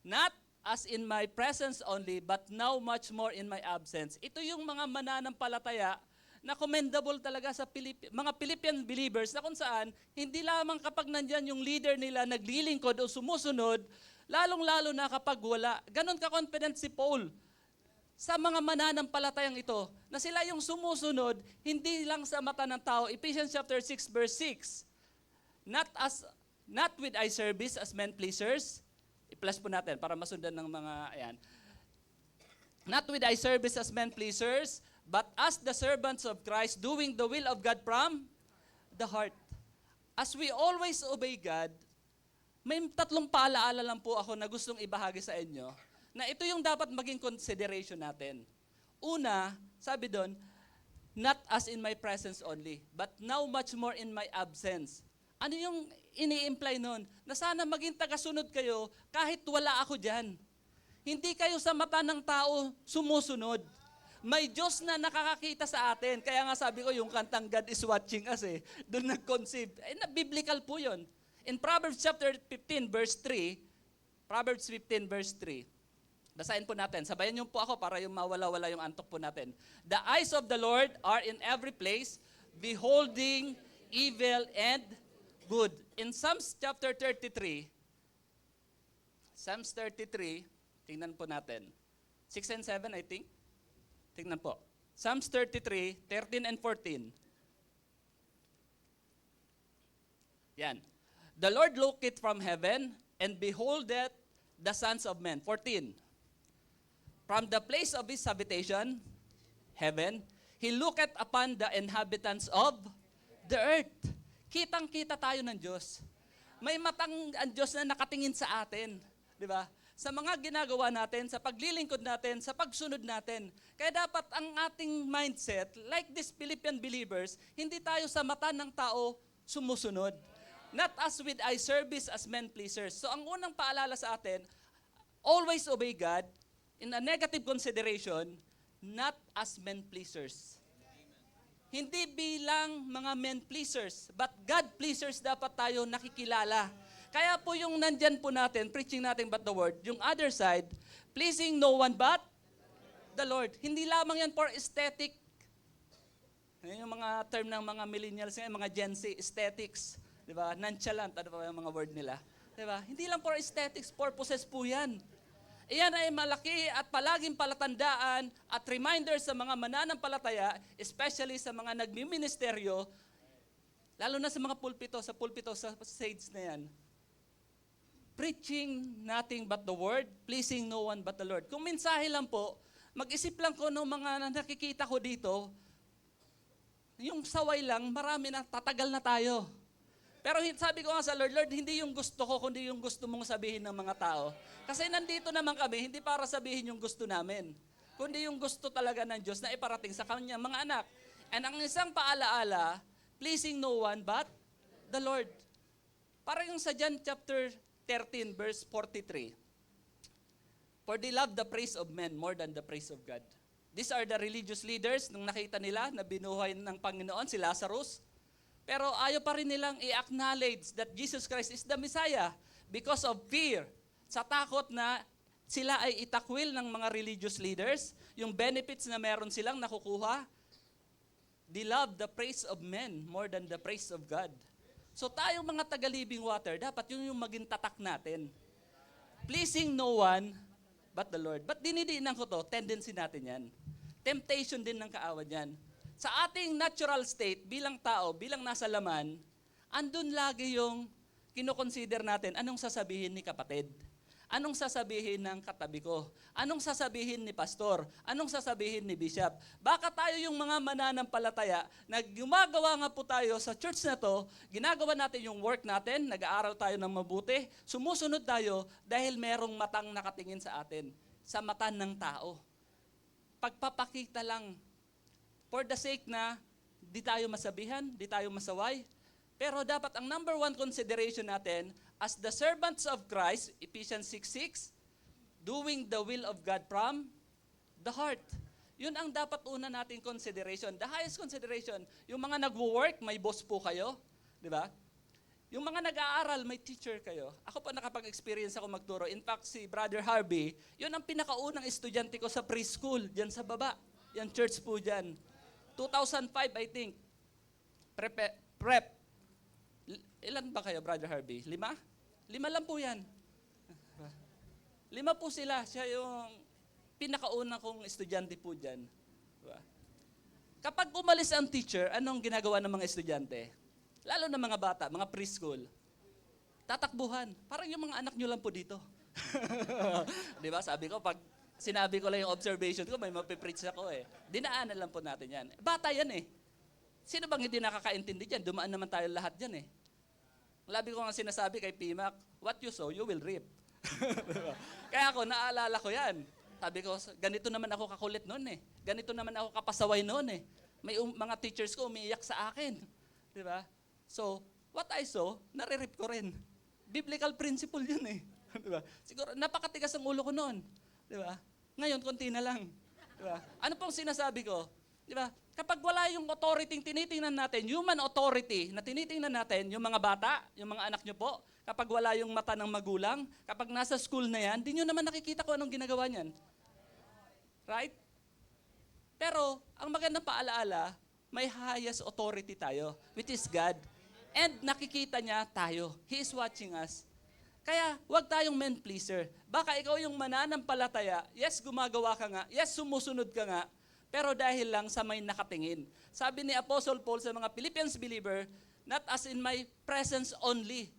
L: not as in my presence only, but now much more in my absence. Ito yung mga mananampalataya na commendable talaga sa mga Philippian believers na kung saan, hindi lamang kapag nandyan yung leader nila naglilingkod o sumusunod, lalong-lalo na kapag wala. Ganon ka-confident si Paul sa mga mananampalatayang ito, na sila yung sumusunod, hindi lang sa mata ng tao. Ephesians chapter 6 verse 6, not with eye service as men pleasers, i-plus po natin para masundan ng mga, ayan. Not with eye service as men pleasers, but as the servants of Christ, doing the will of God from the heart. As we always obey God, may 3 paalaala lang po ako na gustong ibahagi sa inyo, na ito yung dapat maging consideration natin. Una, sabi doon, not as in my presence only, but now much more in my absence. Ano yung ini-imply nun? Na sana maging tagasunod kayo kahit wala ako dyan. Hindi kayo sa mata ng tao sumusunod. May Diyos na nakakakita sa atin. Kaya nga sabi ko, yung kantang God is watching us eh. Doon nag-conceive. Biblical po yun. In Proverbs chapter 15 verse 3, Proverbs 15 verse 3, basahin po natin. Sabayan niyo po ako para yung mawala-wala yung antok po natin. The eyes of the Lord are in every place, beholding evil and good. In Psalms chapter 33, tingnan po natin. 6 and 7, I think. Tingnan po. Psalms 33, 13 and 14. Yan. The Lord looketh from heaven and beholdeth the sons of men. 14. From the place of his habitation, heaven, he looketh upon the inhabitants of the earth. Kitang-kita tayo ng Diyos. May matang ang Diyos na nakatingin sa atin. Di ba? Sa mga ginagawa natin, sa paglilingkod natin, sa pagsunod natin. Kaya dapat ang ating mindset, like these Philippian believers, hindi tayo sa mata ng tao sumusunod. Not as with eye service as men pleasers. So ang unang paalala sa atin, always obey God in a negative consideration, not as men pleasers. Hindi bilang mga men pleasers, but God pleasers dapat tayo nakikilala. Kaya po yung nandyan po natin, preaching natin but the word, yung other side, pleasing no one but the Lord. Hindi lamang yan for aesthetic. Yung mga term ng mga millennials, mga Gen Z, aesthetics. Diba? Nonchalant, ano pa yung mga word nila? Diba? Hindi lang for aesthetics purposes po yan. Iyan ay malaki at palaging palatandaan at reminder sa mga mananampalataya, especially sa mga nagmiministeryo, lalo na sa mga pulpito, sa stage na yan. Preaching nothing but the word, pleasing no one but the Lord. Kung mensahe lang po, mag-isip lang ko ng mga nakikita ko dito, yung saway lang, marami na, tatagal na tayo. Pero sabi ko nga sa Lord, Lord, hindi yung gusto ko, kundi yung gusto mong sabihin ng mga tao. Kasi nandito naman kami, hindi para sabihin yung gusto namin, kundi yung gusto talaga ng Diyos na iparating sa kanyang mga anak. And ang isang paalaala, pleasing no one but the Lord. Parang yung sa John chapter 13, verse 43. For they love the praise of men more than the praise of God. These are the religious leaders nung nakita nila na binuhay ng Panginoon, si Lazarus. Pero ayaw pa rin nilang i-acknowledge that Jesus Christ is the Messiah because of fear. Sa takot na sila ay itakwil ng mga religious leaders, yung benefits na meron silang nakukuha, they love the praise of men more than the praise of God. So tayong mga taga-living water, dapat yun yung maging tatak natin. Pleasing no one but the Lord. But dinidiinan ko to, tendency natin yan. Temptation din ng kaawan yan. Sa ating natural state, bilang tao, bilang nasa laman, andun lagi yung kinoconsider natin, anong sasabihin ni kapatid? Anong sasabihin ng katabi ko? Anong sasabihin ni pastor? Anong sasabihin ni bishop? Baka tayo yung mga mananampalataya na gumagawa nga po tayo sa church na to, ginagawa natin yung work natin, nag-aaral tayo ng mabuti, sumusunod tayo dahil merong matang nakatingin sa atin, sa mata ng tao. Pagpapakita lang, for the sake na di tayo masabihan, di tayo masaway, pero dapat ang number one consideration natin, as the servants of Christ, Ephesians 6:6, doing the will of God from the heart. Yun ang dapat una nating consideration. The highest consideration, yung mga nagwo-work, may boss po kayo, di ba? Yung mga nag-aaral, may teacher kayo. Ako po nakapag-experience ako magturo. In fact, si Brother Harvey, yun ang pinakaunang estudyante ko sa preschool, dyan sa baba. Yan church po dyan. 2005, I think. Prep. Ilan ba kayo, Brother Harvey? 5? 5 lang po yan. 5 po sila. Siya yung pinakauna kong estudyante po dyan. Diba? Kapag umalis ang teacher, anong ginagawa ng mga estudyante? Lalo na mga bata, mga preschool. Tatakbuhan. Parang yung mga anak nyo lang po dito. Di ba? Sabi ko, pag sinabi ko lang yung observation ko, may mapipreach ako eh. Dinaanan lang po natin yan. Bata yan eh. Sino bang hindi nakakaintindi dyan? Dumaan naman tayo lahat dyan eh. Labi ko nga sinasabi kay PMAC, what you sow, you will reap. Kaya ako, naalala ko yan. Sabi ko, ganito naman ako kakulit noon eh. Ganito naman ako kapasaway noon eh. May mga teachers ko umiiyak sa akin. Di ba? So, what I saw, nare-reap ko rin. Biblical principle yun eh. Di ba? Siguro, napakatigas ang ulo ko noon. Di ba? Ngayon, konti na lang. Di ba? Ano pong sinasabi ko? Di ba? Kapag wala yung authority tinitingnan natin, human authority na tinitingnan natin, yung mga bata, yung mga anak nyo po, kapag wala yung mata ng magulang, kapag nasa school na yan, di nyo naman nakikita kung anong ginagawa niyan. Right? Pero, ang magandang paalaala, may highest authority tayo, which is God. And nakikita niya tayo. He is watching us. Kaya, huwag tayong men pleaser. Baka ikaw yung mananampalataya, yes, gumagawa ka nga, yes, sumusunod ka nga, pero dahil lang sa may nakatingin. Sabi ni Apostle Paul sa mga Philippians believer, not as in my presence only.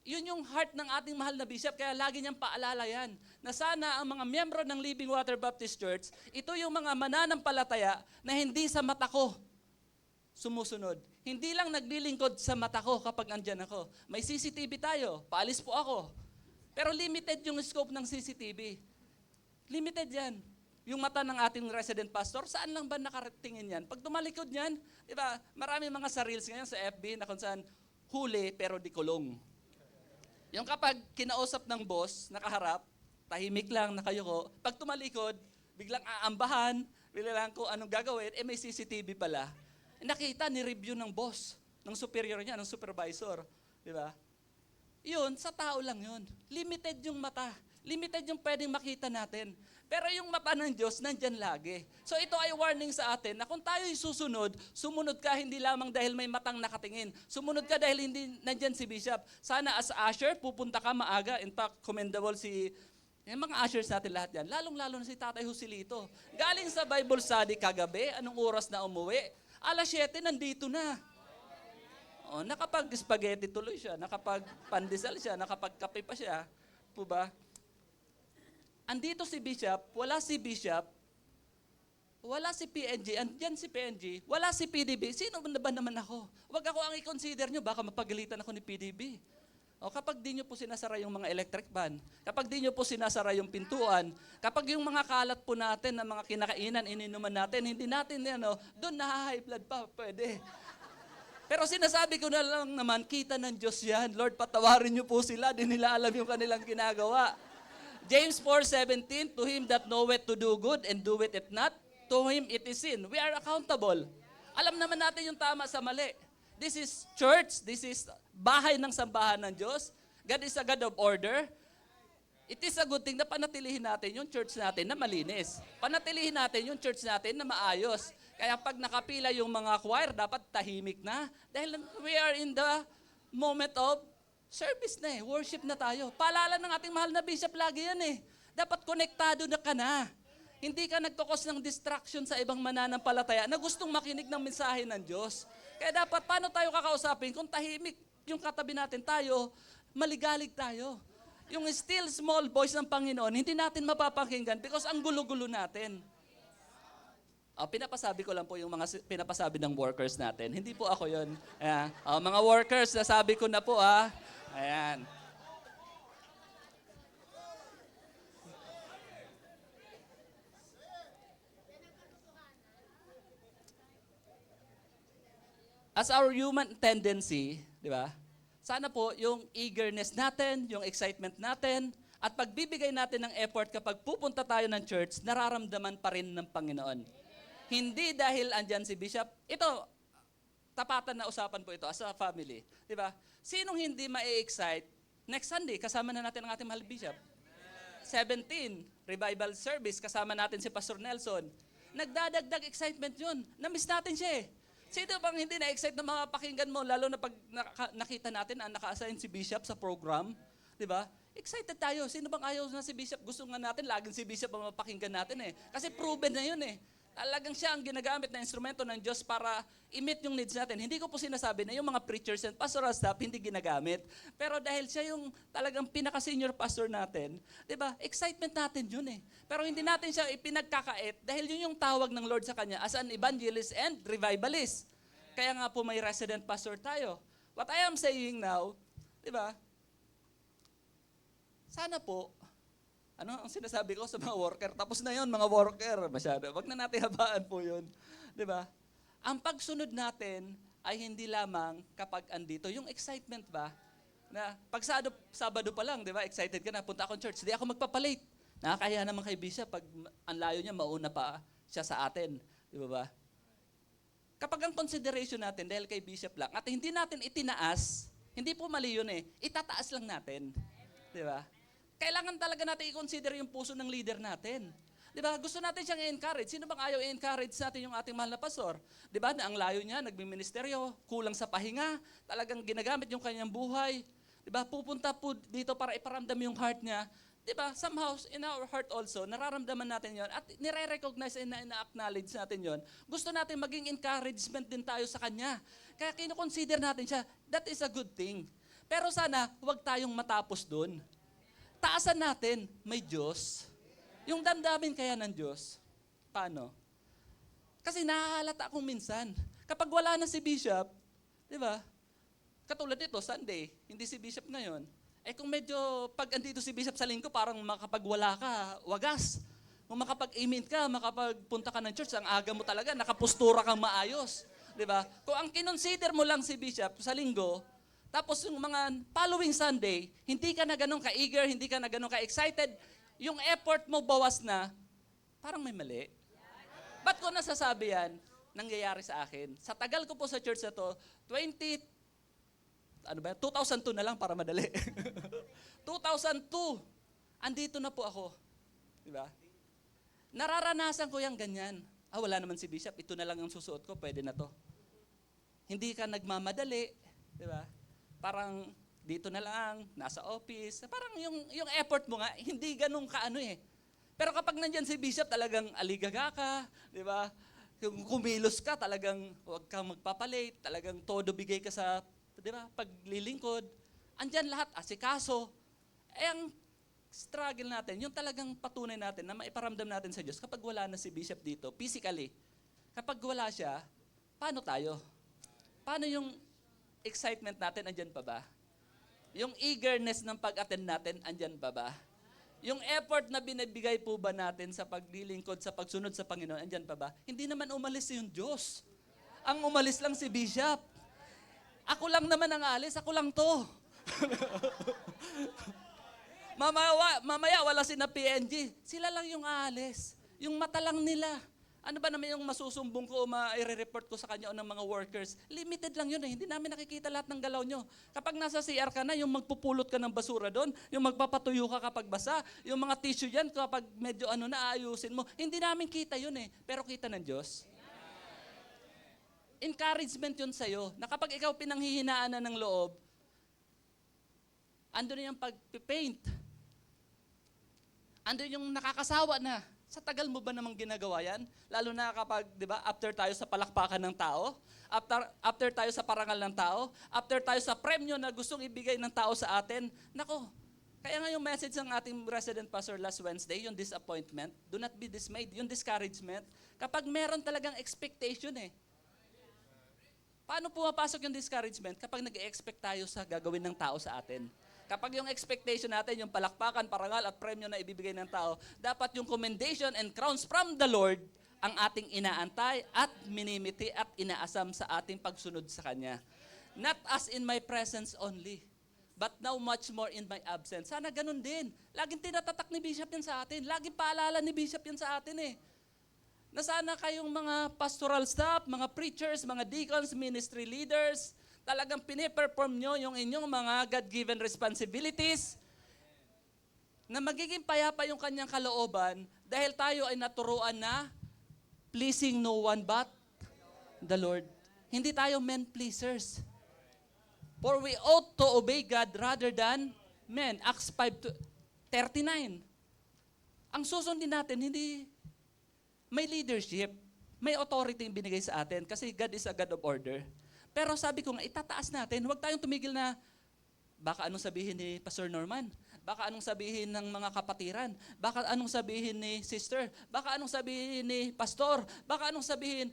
L: Yun yung heart ng ating mahal na bishop, kaya lagi niyang paalala yan, na sana ang mga miyembro ng Living Water Baptist Church, ito yung mga mananampalataya na hindi sa mata ko sumusunod. Hindi lang naglilingkod sa mata ko kapag andyan ako. May CCTV tayo, paalis po ako. Pero limited yung scope ng CCTV. Limited yan. Yung mata ng ating resident pastor, saan lang ba nakaratingin yan? Pag tumalikod yan, di ba, marami mga sa reels ngayon sa FB na kung saan huli pero di kulong. Yung kapag kinausap ng boss, nakaharap, tahimik lang, nakayuko, pag tumalikod, biglang aambahan, biglang kung anong gagawin, may CCTV pala. Nakita, ni-review ng boss, ng superior niya, ng supervisor. Di ba? Yun, sa tao lang yun. Limited yung mata. Limited yung pwedeng makita natin. Pero yung mata ng Diyos, nandyan lagi. So ito ay warning sa atin na kung tayo'y susunod, sumunod ka hindi lamang dahil may matang nakatingin. Sumunod ka dahil hindi nandyan si Bishop. Sana as usher, pupunta ka maaga. In fact, commendable yung mga ushers natin lahat yan. Lalong-lalo na si Tatay Joselito. Galing sa Bible study kagabi, anong oras na umuwi? 7:00, nandito na. Oh, nakapag-spaghetti tuloy siya, nakapag-pandesal siya, nakapag-kape pa siya. Po ba? Andito si Bishop, wala si Bishop, wala si PNG, andyan si PNG, wala si PDB. Sino ba naman ako? Huwag ako ang i-consider nyo, baka mapagalitan ako ni PDB. O kapag di nyo po sinasara yung mga electric van, kapag di nyo po sinasara yung pintuan, kapag yung mga kalat po natin, na mga kinakainan, ininuman natin, hindi natin, doon na-high blood pa, pwede. Pero sinasabi ko na lang naman, kita ng Diyos yan. Lord, patawarin nyo po sila, di nila alam yung kanilang ginagawa. James 4:17, to him that knoweth to do good and do it if not, to him it is sin. We are accountable. Alam naman natin yung tama sa mali. This is church, this is bahay ng sambahan ng Diyos. God is a God of order. It is a good thing na panatilihin natin yung church natin na malinis. Panatilihin natin yung church natin na maayos. Kaya pag nakapila yung mga choir, dapat tahimik na. Dahil we are in the moment of service na worship na tayo. Paalala ng ating mahal na bishop lagi yan Dapat konektado na ka na. Hindi ka nagkakos ng distraction sa ibang mananampalataya na gustong makinig ng mensahe ng Diyos. Kaya dapat paano tayo kakausapin kung tahimik yung katabi natin tayo, maligalig tayo. Yung still small voice ng Panginoon, hindi natin mapapakinggan because ang gulo-gulo natin. Pinapasabi ko lang po yung mga pinapasabi ng workers natin. Hindi po ako yun. Mga workers, nasabi ko na po Ayan. As our human tendency, di ba? Sana po yung eagerness natin, yung excitement natin, at pagbibigay natin ng effort kapag pupunta tayo ng church, nararamdaman pa rin ng Panginoon. Hindi dahil andyan si Bishop. Ito, tapatan na usapan po ito as a family. Di ba? Sinong hindi ma-excite? Next Sunday, kasama na natin ang ating mahal Bishop. 17, revival service, kasama natin si Pastor Nelson. Nagdadagdag excitement yun. Na-miss natin siya Sino bang hindi na-excite na mga pakinggan mo, lalo na pag nakita natin ang naka-assign si Bishop sa program? Di ba? Excited tayo. Sino bang ayaw na si Bishop? Gusto nga natin, laging si Bishop ang mapakinggan natin Kasi proven na yun Talagang siya ang ginagamit na instrumento ng Diyos para i-meet yung needs natin. Hindi ko po sinasabi na yung mga preachers and pastoral staff hindi ginagamit. Pero dahil siya yung talagang pinaka-senior pastor natin, di ba? Excitement natin yun Pero hindi natin siya ipinagkakait dahil yun yung tawag ng Lord sa kanya as an evangelist and revivalist. Kaya nga po may resident pastor tayo. What I am saying now, di ba? Sana po, ano ang sinasabi ko sa mga worker? Tapos na yon mga worker. Masyado. Wag na natin habaan po yun. Di ba? Ang pagsunod natin ay hindi lamang kapag andito. Yung excitement ba? Na pag Sabado pa lang, di ba? Excited ka na, punta akong church. Di ako magpapalate. Nakakaya naman kay Bishop pag ang layo niya, mauna pa siya sa atin. Di ba ba? Kapag ang consideration natin dahil kay Bishop lang, at hindi natin itinaas, hindi po mali yun itataas lang natin. Di ba? Kailangan talaga natin i-consider yung puso ng leader natin. Di ba? Gusto natin siyang i-encourage. Sino bang ayaw i-encourage natin yung ating mahal na pastor? Di ba? Na ang layo niya, nagbiministeryo, kulang sa pahinga, talagang ginagamit yung kanyang buhay. Di ba? Pupunta po dito para iparamdam yung heart niya. Di ba? Somehow, in our heart also, nararamdaman natin yon at nire-recognize and na-acknowledge natin yon. Gusto natin maging encouragement din tayo sa kanya. Kaya kino-consider natin siya. That is a good thing. Pero sana, huwag tayong matapos dun. Taasan natin, may Diyos. Yung damdamin kaya ng Diyos, paano? Kasi nahahalata akong minsan. Kapag wala na si Bishop, di ba? Katulad nito, Sunday, hindi si Bishop ngayon. Kung medyo pag andito si Bishop sa linggo, parang makapagwala ka, wagas. Kung makapag-amen ka, makapagpunta ka ng church, ang aga mo talaga, nakapustura kang maayos. Di ba? Kung ang kinonsider mo lang si Bishop sa linggo, tapos yung mga following Sunday, hindi ka na ganun ka-eager, hindi ka na ganun ka-excited, yung effort mo bawas na, parang may mali. Ba't ko nasasabi yan? Nangyayari sa akin. Sa tagal ko po sa church na to, 2002 na lang para madali. 2002, andito na po ako. Diba? Nararanasan ko yung ganyan. Wala naman si Bishop, ito na lang ang susuot ko, pwede na to. Hindi ka nagmamadali, diba? Parang dito na lang, nasa office. Parang yung effort mo nga, hindi ganun kaano Pero kapag nandyan si Bishop, talagang aligaga ka, di ba? Kung kumilos ka, talagang huwag kang magpapalate, talagang todo bigay ka sa, di ba, paglilingkod. Andyan lahat, asikaso. Ang struggle natin, yung talagang patunay natin na maiparamdam natin sa Diyos kapag wala na si Bishop dito, physically. Kapag wala siya, paano tayo? Paano yung excitement natin, andyan pa ba? Yung eagerness ng pag-attend natin, andyan pa ba? Yung effort na binibigay po ba natin sa paglilingkod, sa pagsunod sa Panginoon, andyan pa ba? Hindi naman umalis yung Diyos. Ang umalis lang si Bishop. Ako lang naman ang alis, ako lang to. mamaya wala si na PNG. Sila lang yung aalis. Yung mata lang nila Ano ba naman yung masusumbong ko o ma-report ko sa kanya o ng mga workers? Limited lang yun eh. Hindi namin nakikita lahat ng galaw nyo. Kapag nasa CR ka na, yung magpupulot ka ng basura doon, yung magpapatuyo ka kapag basa, yung mga tissue yan kapag medyo naayusin mo, hindi namin kita yun eh. Pero kita ng Diyos. Encouragement yun sa'yo, na kapag ikaw pinanghihinaan na ng loob, ando na yung pag-paint. Ando yung nakakasawa na. Sa tagal mo ba namang ginagawa yan? Lalo na kapag, di ba, after tayo sa palakpakan ng tao, after tayo sa parangal ng tao, after tayo sa premyo na gustong ibigay ng tao sa atin, nako, kaya nga yung message ng ating resident pastor last Wednesday, yung disappointment, do not be dismayed, yung discouragement, kapag meron talagang expectation eh. Paano pumapasok yung discouragement? Kapag nag-expect tayo sa gagawin ng tao sa atin. Kapag yung expectation natin, yung palakpakan, parangal at premyo na ibibigay ng tao, dapat yung commendation and crowns from the Lord ang ating inaantay at minimiti at inaasam sa ating pagsunod sa Kanya. Not as in my presence only, but now much more in my absence. Sana ganun din. Laging tinatatak ni Bishop yan sa atin. Laging paalala ni Bishop yan sa atin eh. Na sana kayong mga pastoral staff, mga preachers, mga deacons, ministry leaders, talagang piniperform nyo yung inyong mga God-given responsibilities na magiging payapa yung kanyang kalooban dahil tayo ay naturuan na pleasing no one but the Lord. Hindi tayo men pleasers. For we ought to obey God rather than men. Acts 5:39. Ang susundin natin, hindi may leadership, may authority yung binigay sa atin kasi God is a God of order. Pero sabi ko nga, itataas natin, huwag tayong tumigil na baka anong sabihin ni Pastor Norman, baka anong sabihin ng mga kapatiran, baka anong sabihin ni sister, baka anong sabihin ni pastor, baka anong sabihin,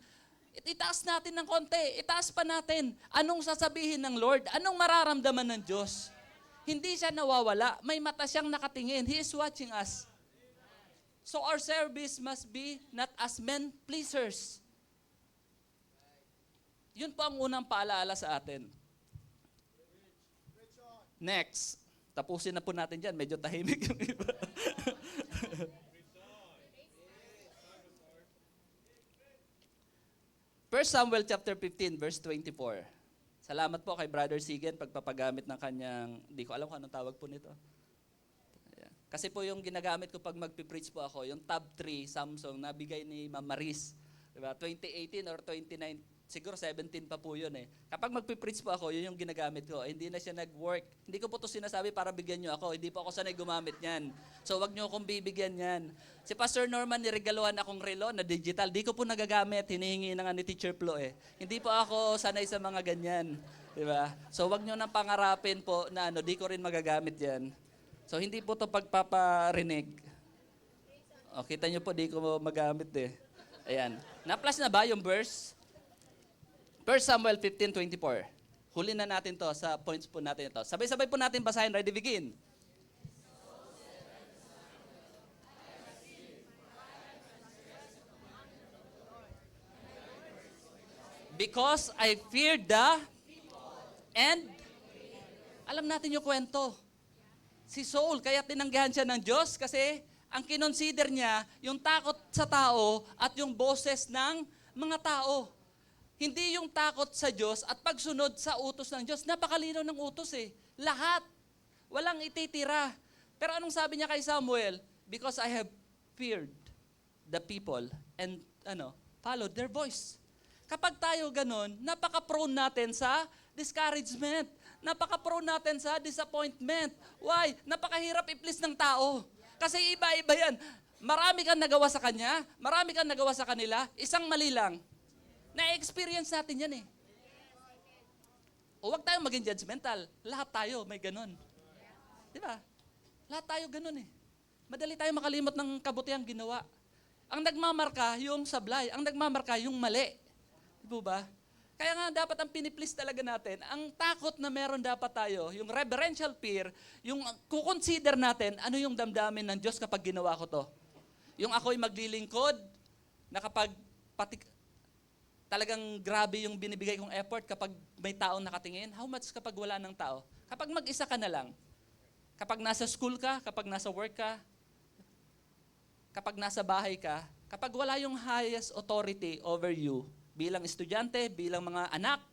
L: itaas natin ng konti, itaas pa natin. Anong sasabihin ng Lord? Anong mararamdaman ng Diyos? Hindi siya nawawala, may mata siyang nakatingin. He is watching us. So our service must be not as men pleasers. Yun po ang unang paalaala sa atin. Next. Tapusin na po natin dyan. Medyo tahimik yung iba. First Samuel chapter 15, verse 24. Salamat po kay Brother Sigen pagpapagamit ng kanyang, hindi ko alam kung anong tawag po nito. Ayan. Kasi po yung ginagamit ko pag magpipreach po ako, yung tab 3 Samsung na bigay ni Ma'am Maris. Diba? 2018 or 2019. Siguro 17 pa po yun eh. Kapag magpipreach po ako, yun yung ginagamit ko. Hindi na siya nag-work. Hindi ko po ito sinasabi para bigyan nyo ako. Hindi po ako sanay gumamit yan. So wag nyo akong bibigyan yan. Si Pastor Norman, niregaluhan akong relo na digital. Di ko po nagagamit. Hinihingi na nga ni Teacher Flo eh. Hindi po ako sanay sa mga ganyan. Diba? So wag nyo nang pangarapin po na di ko rin magagamit yan. So hindi po ito pagpaparinig. O, kita nyo po, di ko magamit eh. Ayan. Na-plus na ba yung verse? 1 Samuel 15:24. Huli na natin to sa points po natin ito. Sabay-sabay po natin basahin. Ready, begin. Because I feared the and alam natin yung kwento. Si Saul, kaya tinanggihan siya ng Diyos kasi ang kinonsider niya yung takot sa tao at yung boses ng mga tao. Hindi yung takot sa Diyos at pagsunod sa utos ng Diyos. Napakalinaw ng utos eh. Lahat. Walang ititira. Pero anong sabi niya kay Samuel? Because I have feared the people and followed their voice. Kapag tayo ganun, napaka-prone natin sa discouragement. Napaka-prone natin sa disappointment. Why? Napakahirap i-please ng tao. Kasi iba-iba yan. Marami kang nagawa sa kanya, marami kang nagawa sa kanila, isang mali lang. Na-experience natin yan eh. O wag tayong maging judgmental. Lahat tayo may ganun. Di ba? Lahat tayo ganun eh. Madali tayo makalimot ng kabutihang ginawa. Ang nagmamarka yung sablay. Ang nagmamarka yung mali. Di ba? Kaya nga dapat ang piniplease talaga natin, ang takot na meron dapat tayo, yung reverential fear, yung kukonsider natin, ano yung damdamin ng Diyos kapag ginawa ko to. Yung ako'y maglilingkod, na kapag talagang grabe yung binibigay kong effort kapag may taong nakatingin. How much kapag wala ng tao? Kapag mag-isa ka na lang. Kapag nasa school ka, kapag nasa work ka, kapag nasa bahay ka, Kapag wala yung highest authority over you, bilang estudyante, bilang mga anak,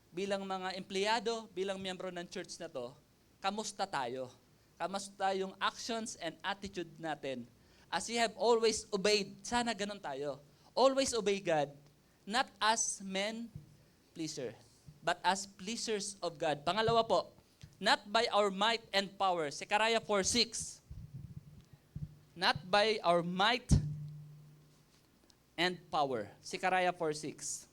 L: bilang mga empleyado, bilang miyembro ng church na to, kamusta tayo? Kamusta yung actions and attitude natin? As we have always obeyed, sana ganun tayo. Always obey God, not as men pleaser, but as pleasers of God. Pangalawa po, not by our might and power. Zechariah 4:6. Not by our might and power. Zechariah 4:6.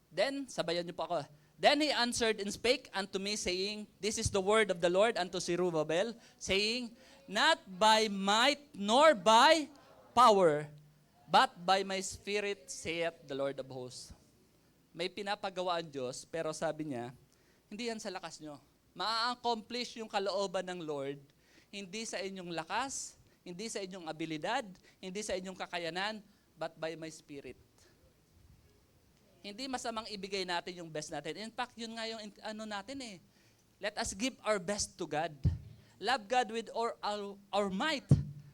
L: Then, sabayan niyo po ako. Then he answered and spake unto me, saying, This is the word of the Lord unto Zerubbabel, saying, Not by might nor by power, but by my spirit, saith the Lord of hosts. May pinapagawa ang Diyos, pero sabi niya, hindi yan sa lakas nyo. Ma-accomplish yung kalooban ng Lord, hindi sa inyong lakas, hindi sa inyong abilidad, hindi sa inyong kakayanan, but by my spirit. Hindi masamang ibigay natin yung best natin. In fact, yun nga yung natin eh. Let us give our best to God. Love God with our might.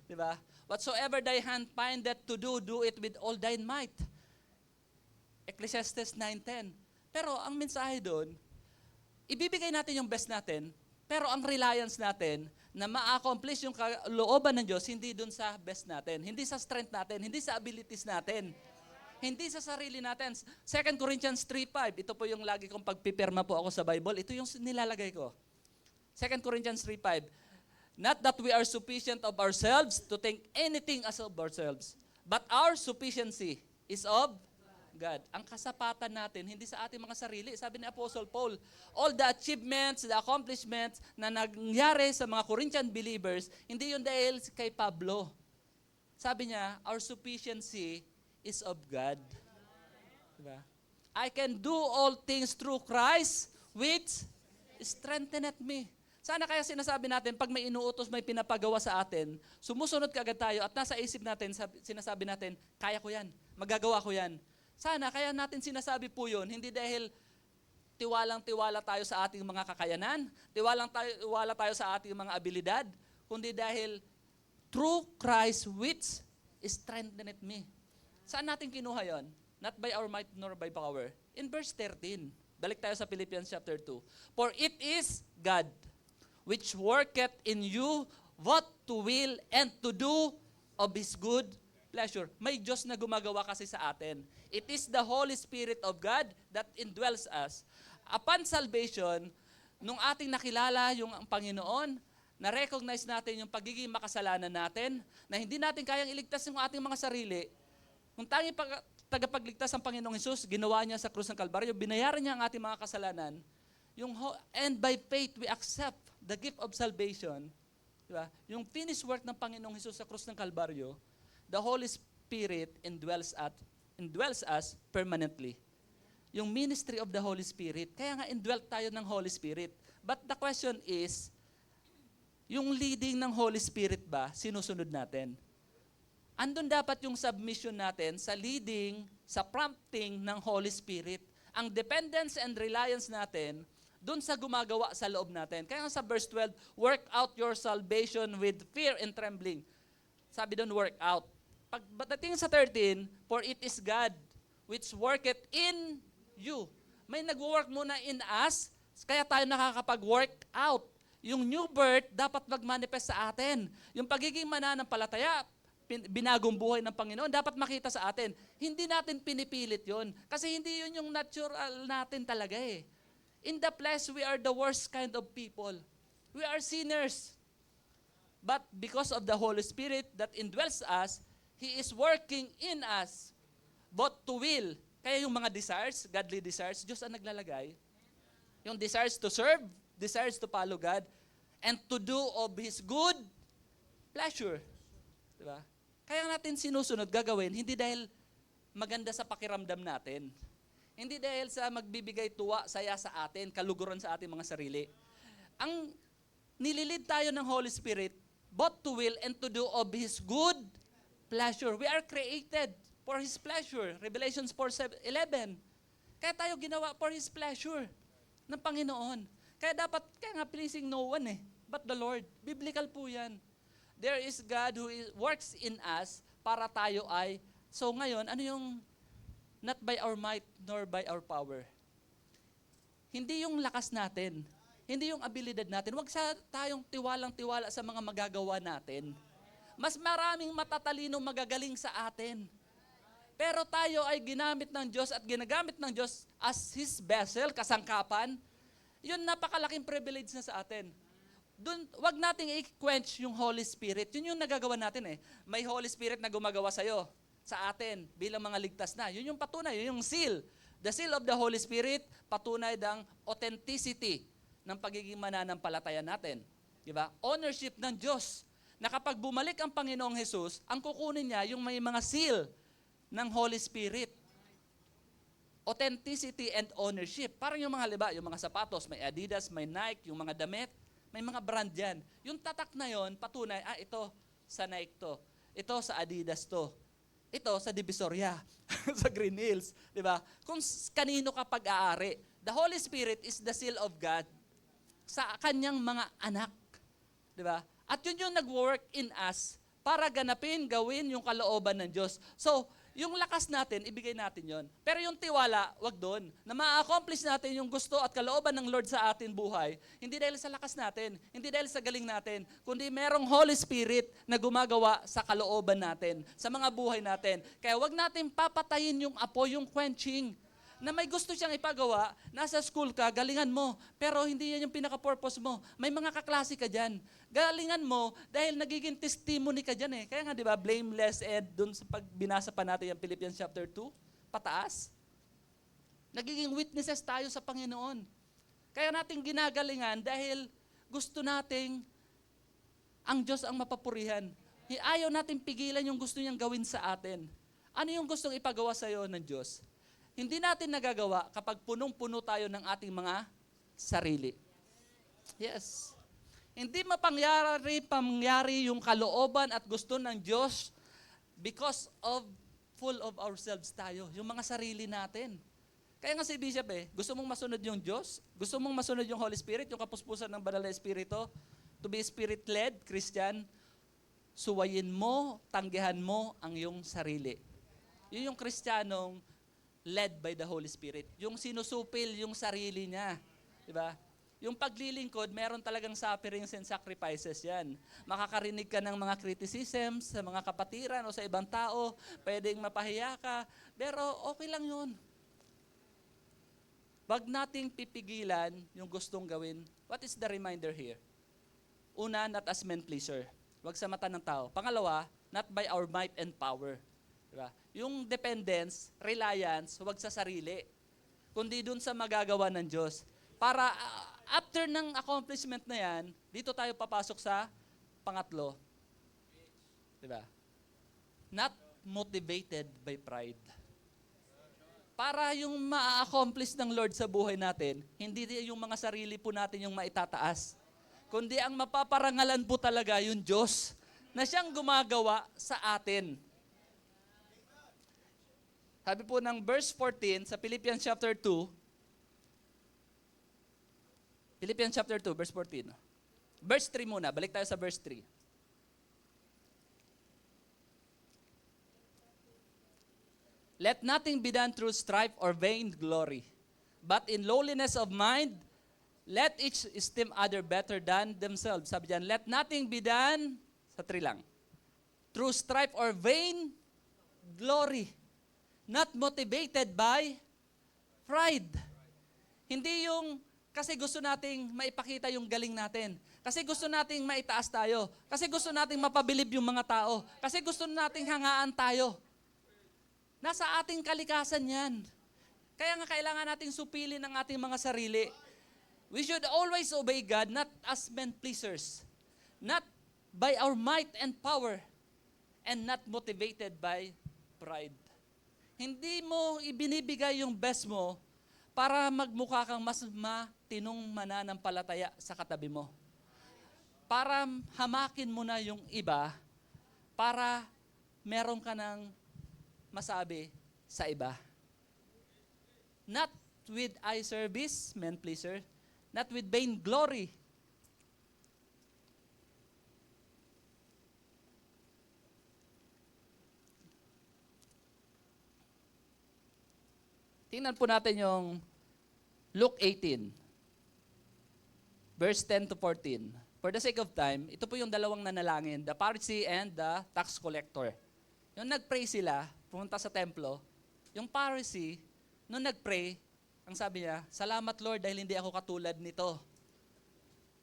L: Diba? Whatsoever thy hand findeth to do, do it with all thine might. Ecclesiastes 9:10. Pero ang mensahe doon, ibibigay natin yung best natin, pero ang reliance natin na ma-accomplish yung kalooban ng Diyos, hindi doon sa best natin, hindi sa strength natin, hindi sa abilities natin, hindi sa sarili natin. 2 Corinthians 3:5, ito po yung lagi kong pagpipirma po ako sa Bible, ito yung nilalagay ko. 2 Corinthians 3:5, Not that we are sufficient of ourselves to think anything as of ourselves, but our sufficiency is of God. Ang kasapatan natin, hindi sa ating mga sarili. Sabi ni Apostle Paul, all the achievements, the accomplishments na nangyari sa mga Corinthian believers, hindi yun dahil kay Pablo. Sabi niya, our sufficiency is of God. Diba? I can do all things through Christ, which strengtheneth me. Sana kaya sinasabi natin, pag may inuutos, may pinapagawa sa atin, sumusunod kaagad tayo at nasa isip natin, sinasabi natin, kaya ko yan, magagawa ko yan. Sana kaya natin sinasabi po yun, hindi dahil tiwalang-tiwala tayo sa ating mga kakayanan, tiwala tayo sa ating mga abilidad, kundi dahil through Christ which strengtheneth me. Saan natin kinuha yon? Not by our might nor by power. In verse 13, balik tayo sa Philippians chapter 2. For it is God which worketh in you what to will and to do of His good pleasure. May Diyos na gumagawa kasi sa atin. It is the Holy Spirit of God that indwells us. Upon salvation, nung ating nakilala yung Panginoon, na-recognize natin yung pagiging makasalanan natin, na hindi natin kayang iligtas yung ating mga sarili, kung tanging tagapagligtas ang Panginoong Hesus, ginawa niya sa krus ng Kalbaryo, binayaran niya ang ating mga kasalanan, and by faith we accept the gift of salvation, diba? Yung finished work ng Panginoong Hesus sa krus ng Kalbaryo, the Holy Spirit indwells us permanently. Yung ministry of the Holy Spirit, kaya nga indwelt tayo ng Holy Spirit. But the question is, yung leading ng Holy Spirit ba, sinusunod natin? Andun dapat yung submission natin sa leading, sa prompting ng Holy Spirit. Ang dependence and reliance natin, dun sa gumagawa sa loob natin. Kaya nga sa verse 12, work out your salvation with fear and trembling. Sabi doon, work out. Pagdating sa 13, for it is God which worketh in you. May nag-work muna in us, kaya tayo nakakapag-work out. Yung new birth dapat mag-manifest sa atin. Yung pagiging mananampalataya, binagong buhay ng Panginoon, dapat makita sa atin. Hindi natin pinipilit yon, kasi hindi yun yung natural natin talaga eh. In the flesh, we are the worst kind of people. We are sinners. But because of the Holy Spirit that indwells us, He is working in us, both to will. Kaya yung mga desires, godly desires, Diyos ang naglalagay. Yung desires to serve, desires to follow God, and to do of His good pleasure. Diba? Kaya natin sinusunod, gagawin, hindi dahil maganda sa pakiramdam natin. Hindi dahil sa magbibigay tuwa, saya sa atin, kaluguran sa ating mga sarili. Ang nililid tayo ng Holy Spirit, both to will and to do of His good pleasure. We are created for His pleasure. Revelations 4:11. Kaya tayo ginawa for His pleasure ng Panginoon. Kaya nga pleasing no one but the Lord. Biblical po yan. There is God who works in us para tayo ay, so ngayon, ano yung not by our might nor by our power? Hindi yung lakas natin, hindi yung abilidad natin. Huwag tayong tiwalang-tiwala sa mga magagawa natin. Mas maraming matatalino magagaling sa atin. Pero tayo ay ginamit ng Diyos at ginagamit ng Diyos as His vessel, kasangkapan. Yun napakalaking privilege na sa atin. Wag nating i-quench yung Holy Spirit. Yun yung nagagawa natin eh. May Holy Spirit na gumagawa sa'yo, sa atin, bilang mga ligtas na. Yun yung patunay, yun yung seal. The seal of the Holy Spirit, patunay ng authenticity ng pagiging mananampalataya natin. Diba? Ownership ng Diyos. Na kapag bumalik ang Panginoong Jesus, ang kukunin niya yung may mga seal ng Holy Spirit. Authenticity and ownership. Parang yung mga halimbawa, yung mga sapatos, may Adidas, may Nike, yung mga damit, may mga brand yan. Yung tatak na yon, patunay, ito sa Nike to. Ito sa Adidas to. Ito sa Divisoria, sa Green Hills. Diba? Kung kanino ka pag-aari. The Holy Spirit is the seal of God sa kanyang mga anak. Diba? At yun yung nag-work in us para ganapin, gawin yung kalooban ng Diyos. So, yung lakas natin, ibigay natin yon. Pero yung tiwala, wag doon. Na ma-accomplish natin yung gusto at kalooban ng Lord sa atin buhay, hindi dahil sa lakas natin, hindi dahil sa galing natin, kundi merong Holy Spirit na gumagawa sa kalooban natin, sa mga buhay natin. Kaya wag natin papatayin yung apoy, yung quenching, na may gusto siyang ipagawa, nasa school ka, galingan mo, pero hindi yan yung pinaka-purpose mo. May mga kaklase ka dyan. Galingan mo dahil nagiging testimony ka dyan eh. Kaya nga, di ba, blameless and dun sa pag binasa pa natin yung Philippians chapter 2, pataas. Nagiging witnesses tayo sa Panginoon. Kaya natin ginagalingan dahil gusto nating ang Diyos ang mapapurihan. Ayaw natin pigilan yung gusto niyang gawin sa atin. Ano yung gustong ipagawa sa iyo ng Diyos? Hindi natin nagagawa kapag punong-puno tayo ng ating mga sarili. Yes. Hindi pangyari yung kalooban at gusto ng Diyos because of full of ourselves tayo, yung mga sarili natin. Kaya nga si Bishop gusto mong masunod yung Diyos? Gusto mong masunod yung Holy Spirit, yung kapuspusan ng Banal na Espiritu? To be Spirit-led, Christian, suwayin mo, tanggihan mo ang iyong sarili. Yun yung Kristiyanong led by the Holy Spirit. Yung sinusupil yung sarili niya. Diba? Yung paglilingkod, meron talagang sufferings and sacrifices yan. Makakarinig ka ng mga criticisms sa mga kapatiran o sa ibang tao, pwedeng mapahiya ka, pero okay lang yun. Wag nating pipigilan yung gustong gawin. What is the reminder here? Una, not as men pleaser. Wag sa mata ng tao. Pangalawa, not by our might and power. Diba? Yung dependence, reliance, huwag sa sarili, kundi dun sa magagawa ng Diyos. Para after ng accomplishment na yan, dito tayo papasok sa pangatlo. Diba? Not motivated by pride. Para yung ma-accomplish ng Lord sa buhay natin, hindi yung mga sarili po natin yung maitataas, kundi ang mapaparangalan po talaga yung Diyos na siyang gumagawa sa atin. Sabi po ng verse 14 sa Philippians chapter 2, Philippians chapter 2, verse 14. Verse 3 muna, balik tayo sa verse 3. Let nothing be done through strife or vain glory, but in lowliness of mind, let each esteem other better than themselves. Sabi diyan, let nothing be done, sa 3 lang, through strife or vain glory, not motivated by pride. Hindi yung kasi gusto nating maipakita yung galing natin. Kasi gusto nating maitaas tayo. Kasi gusto nating mapabilib yung mga tao. Kasi gusto nating hangaan tayo. Nasa ating kalikasan yan. Kaya nga kailangan nating supilin ang ating mga sarili. We should always obey God, not as men pleasers. Not by our might and power. And not motivated by pride. Hindi mo ibinibigay yung best mo para magmukha kang mas matinong mananampalataya sa katabi mo. Para hamakin mo na yung iba, para meron ka ng masabi sa iba. Not with eye service, men pleaser, not with vain glory. Tingnan po natin yung Luke 18, verse 10 to 14. For the sake of time, ito po yung dalawang nanalangin, the Pharisee and the tax collector. Yung nag-pray sila, pumunta sa templo, yung Pharisee, nung nag-pray, ang sabi niya, salamat Lord dahil hindi ako katulad nito.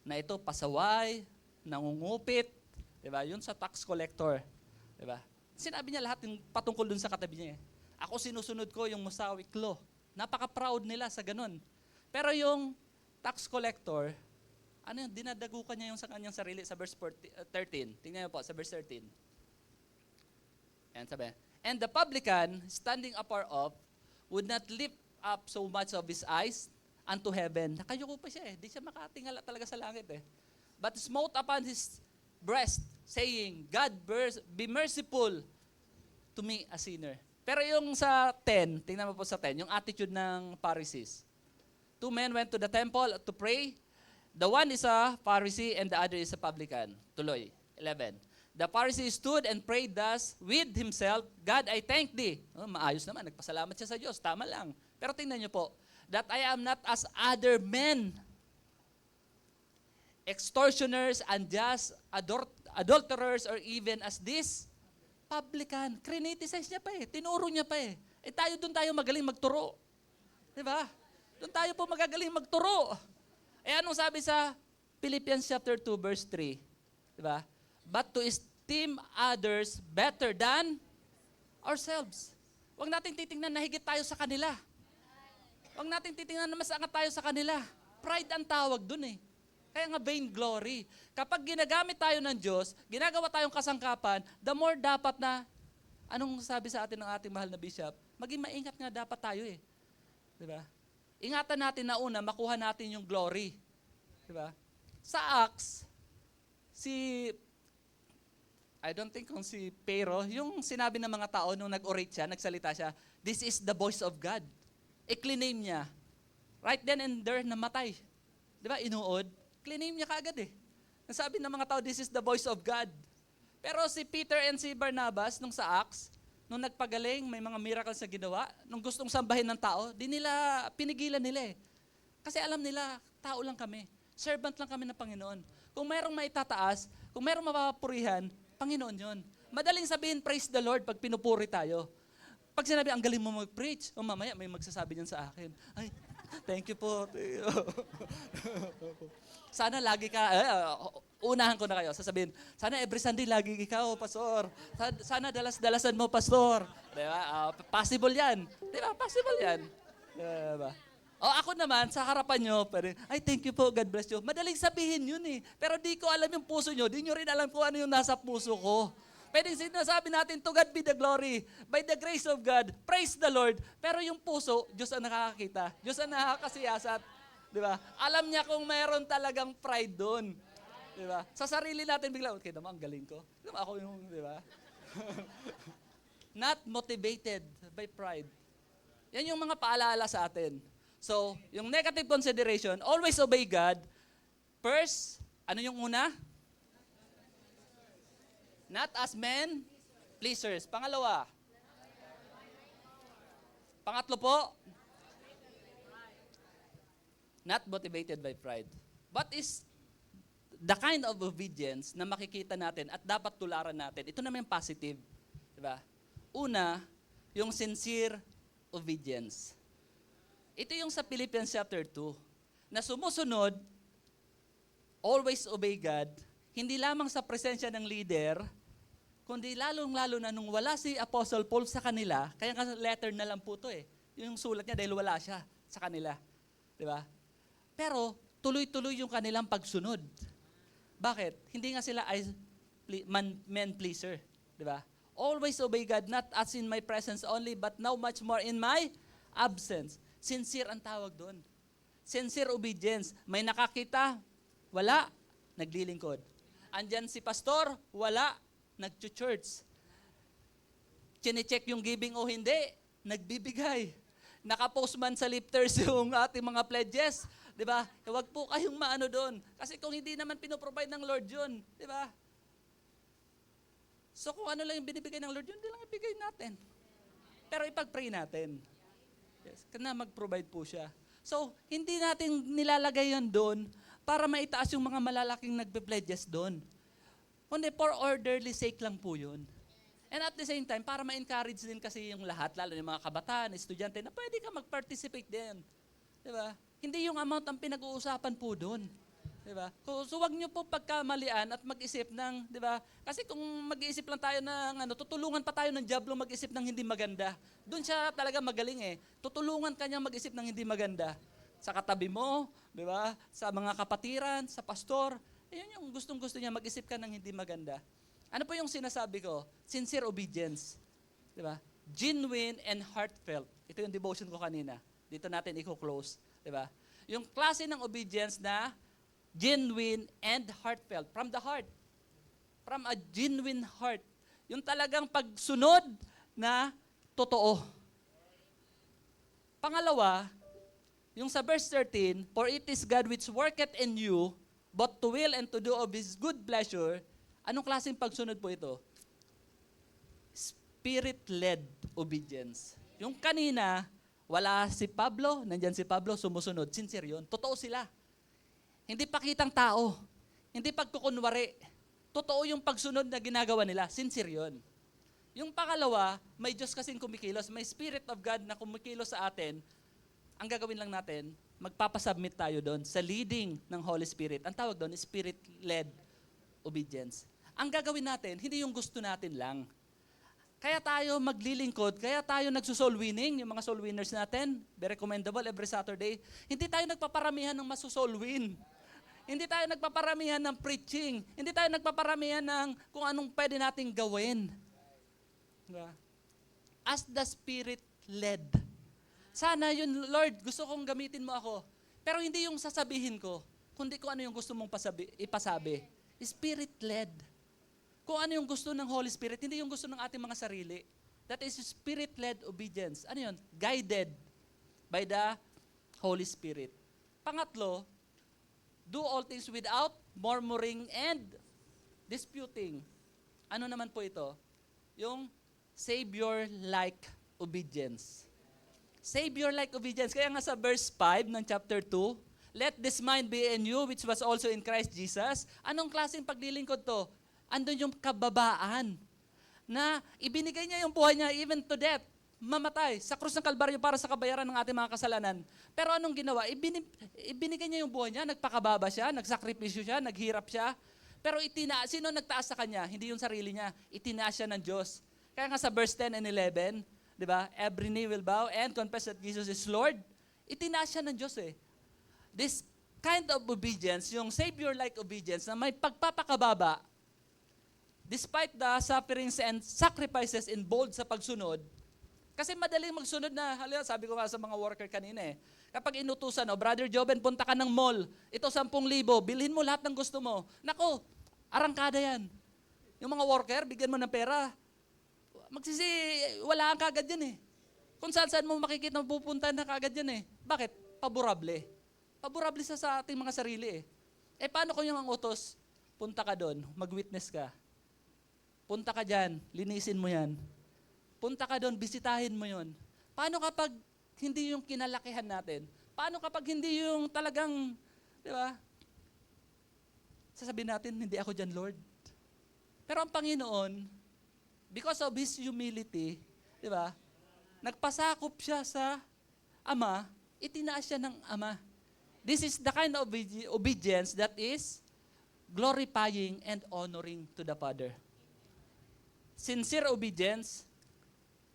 L: Na ito, pasaway, nangungupit, diba? Yun sa tax collector. Diba? Sinabi niya lahat yung patungkol dun sa katabi niya. Ako sinusunod ko yung Mosaic law. Napaka-proud nila sa ganun. Pero yung tax collector, ano yun, dinadagukan niya yung sa kanyang sarili sa verse 13. Tingnan niyo po sa verse 13. Ayan, sabi. And the publican, standing afar off, would not lift up so much of his eyes unto heaven. Nakayuko pa siya eh. Di siya makatingala talaga sa langit eh. But smote upon his breast, saying, God be merciful to me, a sinner. Pero yung sa 10, tingnan mo po sa 10, yung attitude ng Pharisees. 2 men went to the temple to pray. The one is a Pharisee and the other is a publican. Tuloy, 11. The Pharisee stood and prayed thus with himself, God, I thank thee. Oh, maayos naman, nagpasalamat siya sa Diyos, tama lang. Pero tingnan niyo po, that I am not as other men, extortioners, unjust, adulterers, or even as this publican. Criticize niya pa eh. Tinuro niya pa eh. Eh doon tayo magaling magturo. Di ba? Doon tayo po magagaling magturo. Eh anong sabi sa Philippians chapter 2 verse 3? Di ba? But to esteem others better than ourselves. Huwag nating titingnan na higit tayo sa kanila. Huwag nating titingnan na mas angat tayo sa kanila. Pride ang tawag dun eh. Kaya nga vainglory. Kapag ginagamit tayo ng Diyos, ginagawa tayong kasangkapan, the more dapat na, anong sabi sa atin ng ating mahal na bishop, maging maingat nga dapat tayo eh. Diba? Ingatan natin na una, makuha natin yung glory. Diba? Sa Acts, I don't think kung si Pero, yung sinabi ng mga tao nung nag-orate siya, nagsalita siya, this is the voice of God. I-claim niya. Right then and there, namatay. Diba? Inuod. Claim niya kaagad eh. Nasabi ng mga tao, this is the voice of God. Pero si Peter and si Barnabas, nung sa Acts, nung nagpagaling, may mga miracles na ginawa, nung gustong sambahin ng tao, pinigilan nila eh. Kasi alam nila, tao lang kami. Servant lang kami ng Panginoon. Kung mayroong maitataas, kung mayroong mapapurihan, Panginoon yun. Madaling sabihin, praise the Lord pag pinupuri tayo. Pag sinabi, ang galing mo mag-preach, o mamaya may magsasabi niyan sa akin, ay, thank you po. Sana lagi ka, unahan ko na kayo, sasabihin, sana every Sunday lagi ikaw, pastor. Sana dalas-dalasan mo, pastor. Diba? Possible yan. Diba? Possible yan. Diba? O ako naman, sa harapan nyo, ay thank you po, God bless you. Madaling sabihin yun eh. Pero di ko alam yung puso nyo, di nyo rin alam kung ano yung nasa puso ko. Pwedeng sinasabi natin, to God be the glory. By the grace of God, praise the Lord. Pero yung puso, Diyos ang nakakakita. Diyos ang nakakasiyasat. Di ba? Alam niya kung mayroon talagang pride doon. Di ba? Sa sarili natin bigla, okay naman, ang galing ko. Ako yung, di ba? Not motivated by pride. Yan yung mga paalala sa atin. So, yung negative consideration, always obey God. First, ano yung una? Not as men pleasers. Pangalawa. Pangatlo po. Not motivated by pride. What is the kind of obedience na makikita natin at dapat tularan natin? Ito naman yung positive. Diba? Una, yung sincere obedience. Ito yung sa Philippians chapter 2, na sumusunod, always obey God, hindi lamang sa presensya ng leader, kundi lalong-lalo na nung wala si Apostle Paul sa kanila, kaya nga letter na lang po ito eh. Yung sulat niya dahil wala siya sa kanila. Di ba? Pero tuloy-tuloy yung kanilang pagsunod. Bakit? Hindi nga sila men pleaser. Di ba? Always obey God, not as in my presence only, but now much more in my absence. Sincere ang tawag doon. Sincere obedience. May nakakita, wala, naglilingkod. Andyan si pastor, wala, nag-church. Chine-check yung giving o hindi, nagbibigay. Nakapost man sa lifters yung ating mga pledges. Di ba? Huwag po kayong maano doon. Kasi kung hindi naman pinoprovide ng Lord yun. Di ba? So kung ano lang yung binibigay ng Lord, yun din lang ibigay natin. Pero ipag-pray natin. Yes, na mag-provide po siya. So, hindi natin nilalagay yan doon para maitaas yung mga malalaking nagpe-pledges doon. Kundi for orderly sake lang po yun. And at the same time, para ma-encourage din kasi yung lahat, lalo yung mga kabataan, estudyante, na pwede ka mag-participate din. Di ba? Hindi yung amount ang pinag-uusapan po doon. Di ba? So wag niyo po pagkamalian at mag-isip ng, di ba? Kasi kung mag-iisip lang tayo ng, tutulungan pa tayo ng diablo mag-isip ng hindi maganda. Doon siya talaga magaling eh. Tutulungan kanya mag-isip ng hindi maganda. Sa katabi mo, di ba? Sa mga kapatiran, sa pastor. Yun yung gustong-gusto niya mag-isip ka ng hindi maganda. Ano po yung sinasabi ko? Sincere obedience. Di ba? Genuine and heartfelt. Ito yung devotion ko kanina. Dito natin i-close. Di ba? Yung klase ng obedience na genuine and heartfelt. From the heart. From a genuine heart. Yung talagang pagsunod na totoo. Pangalawa, yung sa verse 13, for it is God which worketh in you, both to will and to do of His good pleasure. Anong klaseng pagsunod po ito? Spirit-led obedience. Yung kanina, wala si Pablo, nandyan si Pablo, sumusunod. Sincere yun. Totoo sila. Hindi pakitang tao. Hindi pagkukunwari. Totoo yung pagsunod na ginagawa nila. Sincere yun. Yung pangalawa, may Diyos kasing kumikilos. May Spirit of God na kumikilos sa atin. Ang gagawin lang natin, magpapasubmit tayo doon sa leading ng Holy Spirit. Ang tawag doon, Spirit-led obedience. Ang gagawin natin, hindi yung gusto natin lang. Kaya tayo maglilingkod, kaya tayo nagsusoul winning, yung mga soul winners natin, very commendable every Saturday. Hindi tayo nagpaparamihan ng masosoul win. Hindi tayo nagpaparamihan ng preaching. Hindi tayo nagpaparamihan ng kung anong pwede nating gawin. Diba? As the Spirit led. Sana yun, Lord, gusto kong gamitin mo ako. Pero hindi yung sasabihin ko, kundi kung ano yung gusto mong ipasabi. Spirit led. Kung ano yung gusto ng Holy Spirit, hindi yung gusto ng ating mga sarili. That is Spirit-led obedience. Ano yun? Guided by the Holy Spirit. Pangatlo, do all things without murmuring and disputing. Ano naman po ito? Yung Savior-like obedience. Savior-like obedience. Kaya nga sa verse 5 ng chapter 2, let this mind be in you which was also in Christ Jesus. Anong klaseng paglilingkod to? Andun yung kababaan na ibinigay niya yung buhay niya even to death. Mamatay sa krus ng Kalbaryo para sa kabayaran ng ating mga kasalanan. Pero anong ginawa? Ibinigay niya yung buhay niya, nagpakababa siya, nagsakripisyo siya, naghirap siya. Pero sino nagtaas sa kanya? Hindi yung sarili niya. Itinaas siya ng Diyos. Kaya nga sa verse 10 and 11, di ba? Every knee will bow and confess that Jesus is Lord. Itinaas siya ng Diyos eh. This kind of obedience, yung Savior-like obedience na may pagpapakababa, despite the sufferings and sacrifices involved sa pagsunod, kasi madaling magsunod na, sabi ko nga sa mga worker kanina eh, kapag inutusan, Brother Joven, punta ka ng mall, ito 10,000, bilhin mo lahat ng gusto mo. Nako, arangkada yan. Yung mga worker, bigyan mo ng pera, wala kang kagad yan eh. Kung saan mo makikita pupunta na kagad yan eh. Bakit? Paborable. Paborable sa ating mga sarili eh. Eh paano kung yung ang utos, punta ka doon, mag-witness ka. Punta ka dyan, linisin mo yan. Punta ka doon, bisitahin mo yon. Paano kapag hindi yung kinalakihan natin? Paano kapag hindi yung talagang, di ba? Sasabihin natin, hindi ako dyan, Lord. Pero ang Panginoon, because of His humility, di ba? Nagpasakop siya sa Ama, itinaas siya ng Ama. This is the kind of obedience that is glorifying and honoring to the Father. Sincere obedience,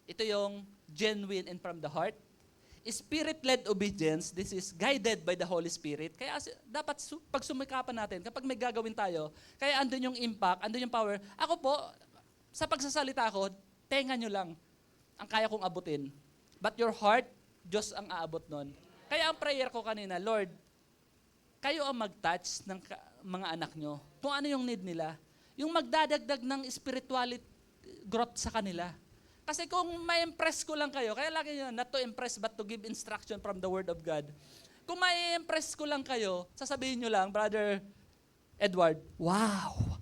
L: ito yung genuine and from the heart. Spirit-led obedience, this is guided by the Holy Spirit. Kaya dapat pag sumikapan natin, kapag may gagawin tayo, kaya andun yung impact, andun yung power. Ako po, sa pagsasalita ko, tenga nyo lang ang kaya kong abutin. But your heart, Diyos ang aabot nun. Kaya ang prayer ko kanina, Lord, kayo ang mag-touch ng mga anak nyo. Kung ano yung need nila. Yung magdadagdag ng spirituality, growth sa kanila. Kasi kung ma-impress ko lang kayo, kaya lagi nyo, not to impress but to give instruction from the Word of God. Kung ma-impress ko lang kayo, sasabihin nyo lang, Brother Edward, wow!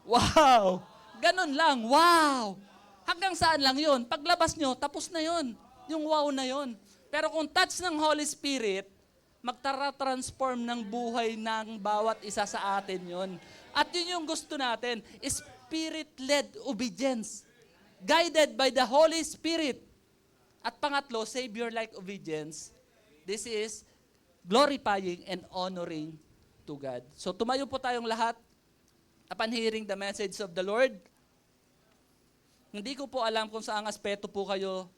L: Wow! Ganun lang, wow! Hanggang saan lang yun? Paglabas nyo, tapos na yun. yung wow na yon. Pero kung touch ng Holy Spirit, magtara-transform ng buhay ng bawat isa sa atin yon. At yun yung gusto natin, Spirit-led obedience. Guided by the Holy Spirit. At pangatlo, Savior-like obedience. This is glorifying and honoring to God. So tumayo po tayong lahat upon hearing the message of the Lord. Hindi ko po alam kung saang aspeto po kayo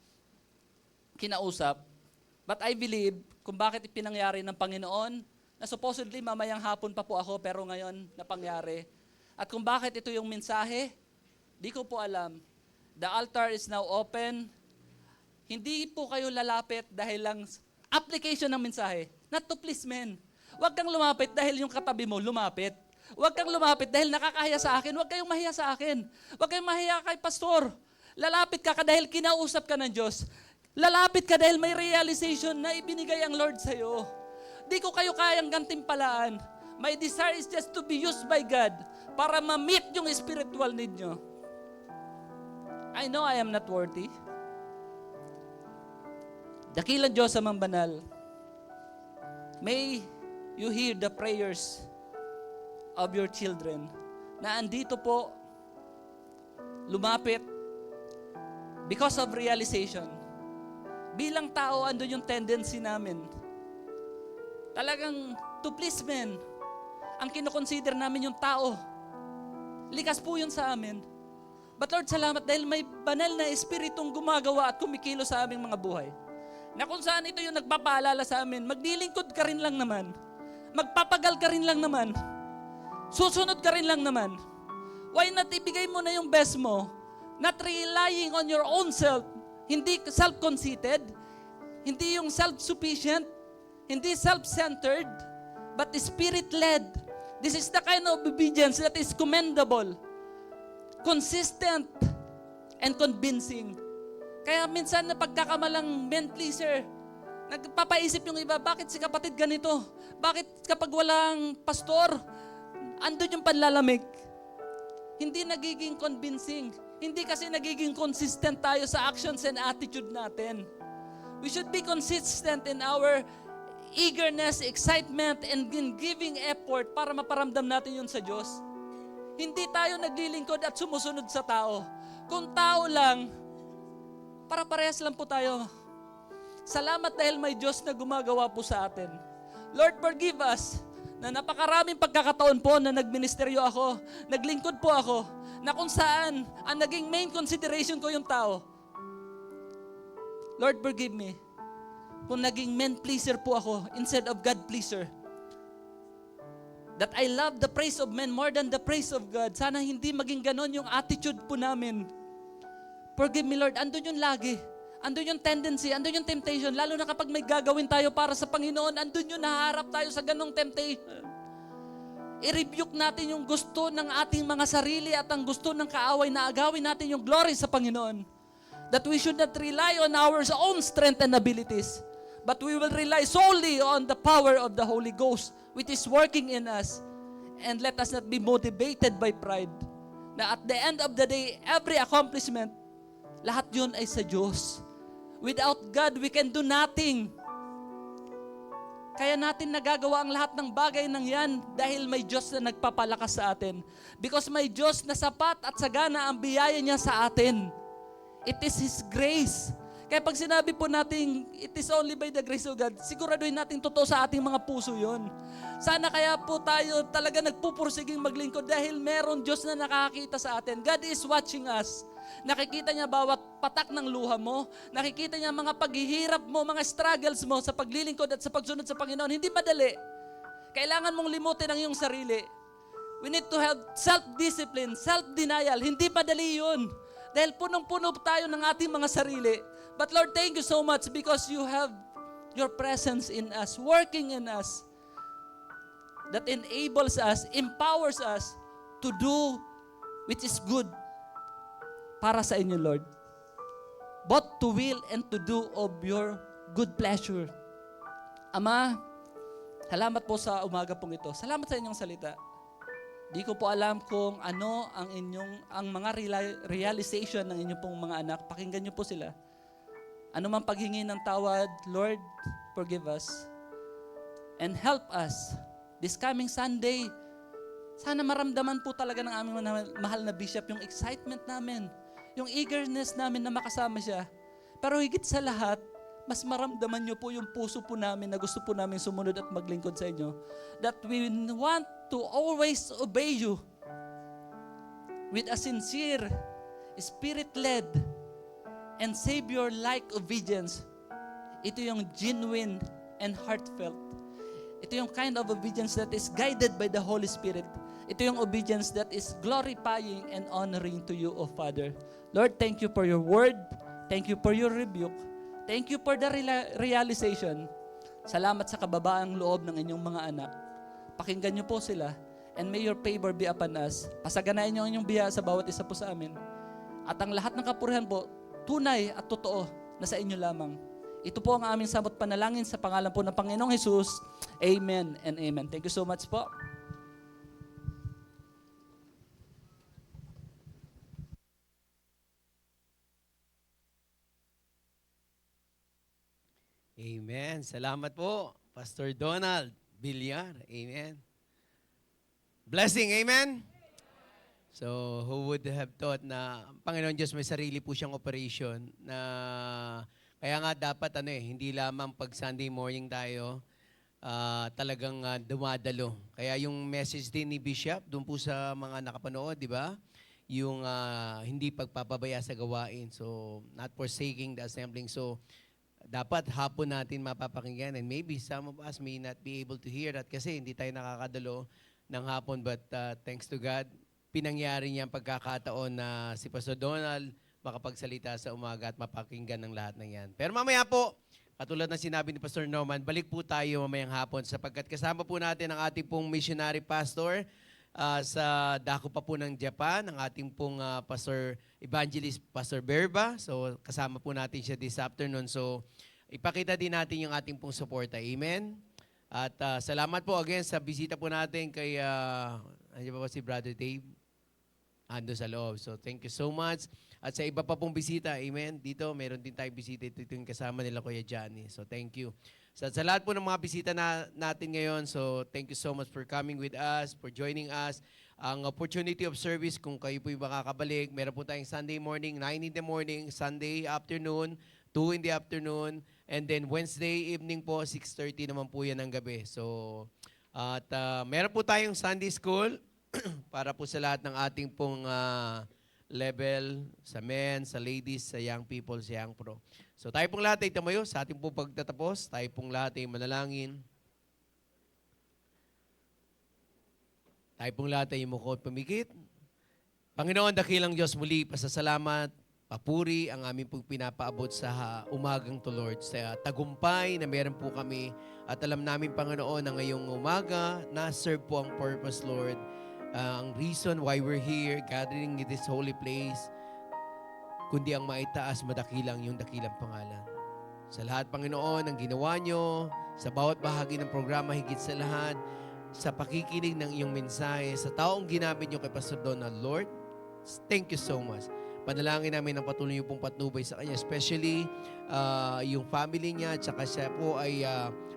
L: kinausap, but I believe kung bakit ipinangyari ng Panginoon, na supposedly mamayang hapon pa po ako pero ngayon napangyari. At kung bakit ito yung mensahe, di ko po alam. The altar is now open. Hindi po kayo lalapit dahil lang application ng mensahe. Not to please men. Huwag kang lumapit dahil yung katabi mo lumapit. Huwag kang lumapit dahil nakakahiya sa akin. Huwag kayong mahiya sa akin. Huwag kayong mahiya kay pastor. Lalapit ka dahil kinausap ka ng Diyos. Lalapit ka dahil may realization na ibinigay ang Lord sa'yo. Di ko kayo kayang gantimpalaan. My desire is just to be used by God para ma-meet yung spiritual need nyo. I know I am not worthy. Dakilang Diyos amang banal, may you hear the prayers of your children na andito po, lumapit because of realization. Bilang tao, andun yung tendency namin. Talagang to please men. Ang kinoconsider namin yung tao. Likas po yun sa amin. But Lord, salamat dahil may banal na espiritong gumagawa at kumikilo sa aming mga buhay. Na kung saan ito yung nagpapaalala sa amin, maglilingkod ka rin lang naman. Magpapagal ka rin lang naman. Susunod ka rin lang naman. Why not ibigay mo na yung best mo? Not relying on your own self. Hindi self-conceited. Hindi yung self-sufficient. Hindi self-centered. But spirit-led. This is the kind of obedience that is commendable. Consistent. And convincing. Kaya minsan na pagkakamalang men pleaser, nagpapaisip yung iba, bakit si kapatid ganito? Bakit kapag walang pastor, andun yung panlalamig? Hindi nagiging convincing. Hindi kasi nagiging consistent tayo sa actions and attitude natin. We should be consistent in our eagerness, excitement, and in giving effort para maparamdam natin yun sa Diyos. Hindi tayo naglilingkod at sumusunod sa tao. Kung tao lang, para parehas lang po tayo. Salamat dahil may Diyos na gumagawa po sa atin. Lord, forgive us na napakaraming pagkakataon po na nagministeryo ako, naglingkod po ako, na kung saan ang naging main consideration ko yung tao. Lord, forgive me kung naging men pleaser po ako instead of God pleaser. That I love the praise of men more than the praise of God. Sana hindi maging ganon yung attitude po namin. Forgive me, Lord. Andun yung lagi. Andun yung tendency, andun yung temptation. Lalo na kapag may gagawin tayo para sa Panginoon, andun yung naharap tayo sa ganong temptation. I-rebuke natin yung gusto ng ating mga sarili at ang gusto ng kaaway na agawin natin yung glory sa Panginoon. That we should not rely on our own strength and abilities, but we will rely solely on the power of the Holy Ghost, which is working in us. And let us not be motivated by pride. Na at the end of the day, every accomplishment, lahat yun ay sa Diyos. Without God, we can do nothing. Kaya natin nagagawa ang lahat ng bagay ng yan dahil may Diyos na nagpapalakas sa atin. Because may Diyos na sapat at sagana ang biyaya niya sa atin. It is His grace. Kaya pag sinabi po natin, it is only by the grace of God, siguraduhin natin totoo sa ating mga puso yon. Sana kaya po tayo talaga nagpupursiging maglingkod dahil meron Diyos na nakakita sa atin. God is watching us. Nakikita niya bawat patak ng luha mo. Nakikita niya mga paghihirap mo, mga struggles mo sa paglilingkod at sa pagsunod sa Panginoon. Hindi madali. Kailangan mong limutin ang iyong sarili. We need to have self-discipline, self-denial. Hindi madali yun. Dahil punong-puno tayo ng ating mga sarili. But Lord, thank you so much because you have your presence in us, working in us, that enables us, empowers us to do which is good para sa inyo, Lord. Both to will and to do of your good pleasure. Ama, salamat po sa umaga pong ito. Salamat sa inyong salita. Di ko po alam kung ano ang mga realization ng inyong pong mga anak. Pakinggan niyo po sila. Ano man paghingi ng tawad, Lord, forgive us. And help us this coming Sunday. Sana maramdaman po talaga ng aming mahal na bishop yung excitement namin, yung eagerness namin na makasama siya. Pero higit sa lahat, mas maramdaman nyo po yung puso po namin na gusto po namin sumunod at maglingkod sa inyo. That we want to always obey you with a sincere, spirit-led, and Savior-like obedience. Ito yung genuine and heartfelt. Ito yung kind of obedience that is guided by the Holy Spirit. Ito yung obedience that is glorifying and honoring to you, O Father. Lord, thank you for your word. Thank you for your rebuke. Thank you for the realization. Salamat sa kababaang loob ng inyong mga anak. Pakinggan niyo po sila, and may your favor be upon us. Pasaganain niyo ang inyong biyaya sa bawat isa po sa amin. At ang lahat ng kapurihan po, tunay at totoo na sa inyo lamang. Ito po ang aming samot panalangin sa pangalan po ng Panginoong Jesus. Amen and amen. Thank you so much po.
A: Amen. Salamat po, Pastor Donald Villar. Amen. Blessing, amen? So, who would have thought na ang Panginoon Diyos may sarili po siyang operation na kaya nga dapat hindi lamang pag Sunday morning tayo talagang dumadalo. Kaya yung message din ni Bishop doon po sa mga nakapanood, di ba? Yung hindi pagpapabaya sa gawain. So, not forsaking the assembling. So, dapat hapon natin mapapakinggan, and maybe some of us may not be able to hear that kasi hindi tayo nakakadalo ng hapon, but thanks to God, pinangyari niya ang pagkakataon na si Pastor Donald makapagsalita sa umaga at mapakinggan ng lahat ng yan. Pero mamaya po, katulad ng sinabi ni Pastor Norman, balik po tayo mamayang hapon sapagkat kasama po natin ang ating pong missionary pastor sa dako pa po ng Japan, ang ating pong Pastor Evangelist, Pastor Berba. So, kasama po natin siya this afternoon. So, ipakita din natin yung ating pong suporta. Amen? At salamat po again sa bisita po natin kay, ano ba si Brother Dave? Ando sa loob. So, thank you so much. At sa iba pa pong bisita, amen? Dito, meron din tayong bisita. Ito yung kasama nila, Kuya Johnny. So, thank you. Sa lahat po ng mga bisita natin ngayon, so thank you so much for coming with us, for joining us. Ang opportunity of service, kung kayo po yung makakabalik, meron po tayong Sunday morning, 9 in the morning, Sunday afternoon, 2 in the afternoon, and then Wednesday evening po, 6:30 naman po yan ng gabi. So, at meron po tayong Sunday school para po sa lahat ng ating pong level, sa men, sa ladies, sa young people, sa young pro. So tayo pong lahat ay tumayo sa ating pong pagtatapos. Tayo pong lahat ay manalangin. Tayo pong lahat ay mukod pumikit. Panginoon, dakilang Diyos, muli pasasalamat, papuri ang aming pong pinapaabot sa umagang to Lord. Sa tagumpay na meron po kami at alam namin, Panginoon, na ngayong umaga, na-serve po ang purpose, Lord. Ang reason why we're here, gathering in this holy place, kundi ang maitaas, madakilang yung dakilang pangalan. Sa lahat, Panginoon, ang ginawa nyo, sa bawat bahagi ng programa, higit sa lahat, sa pakikinig ng iyong mensahe, sa taong ginamit nyo kay Pastor Donald, Lord, thank you so much. Panalangin namin ang patuloy yung pong patnubay sa kanya, especially yung family niya, at saka siya po ay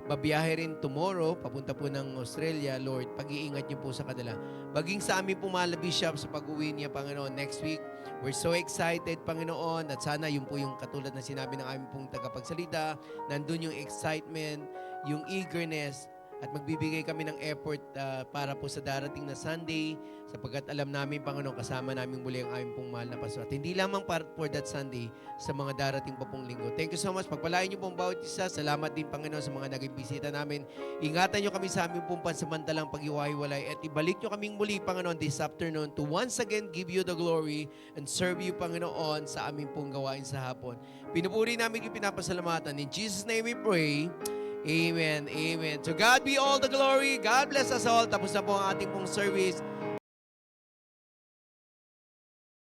A: babiyahe rin tomorrow, papunta po ng Australia. Lord, pag-iingat niyo po sa kanila. Baging sa amin po mga bishop sa pag-uwi niya, Panginoon, next week. We're so excited, Panginoon, at sana yun po yung katulad na sinabi ng aming pong tagapagsalita, nandun yung excitement, yung eagerness, at magbibigay kami ng effort para po sa darating na Sunday, sapagkat alam namin, Panginoon, kasama namin muli ang aming pong mahal na pastor. At hindi lamang for that Sunday, sa mga darating pa pong linggo. Thank you so much. Pagpalain niyo pong bawat isa. Salamat din, Panginoon, sa mga naging bisita namin. Ingatan niyo kami sa aming pong pansamantalang pag-iwahiwalay at ibalik niyo kaming muli, Panginoon, this afternoon to once again give you the glory and serve you, Panginoon, sa aming pong gawain sa hapon. Pinupuri namin yung pinapasalamatan. In Jesus' name we pray. Amen. Amen. To God be all the glory. God bless us all. Tapos na po ang ating pong service.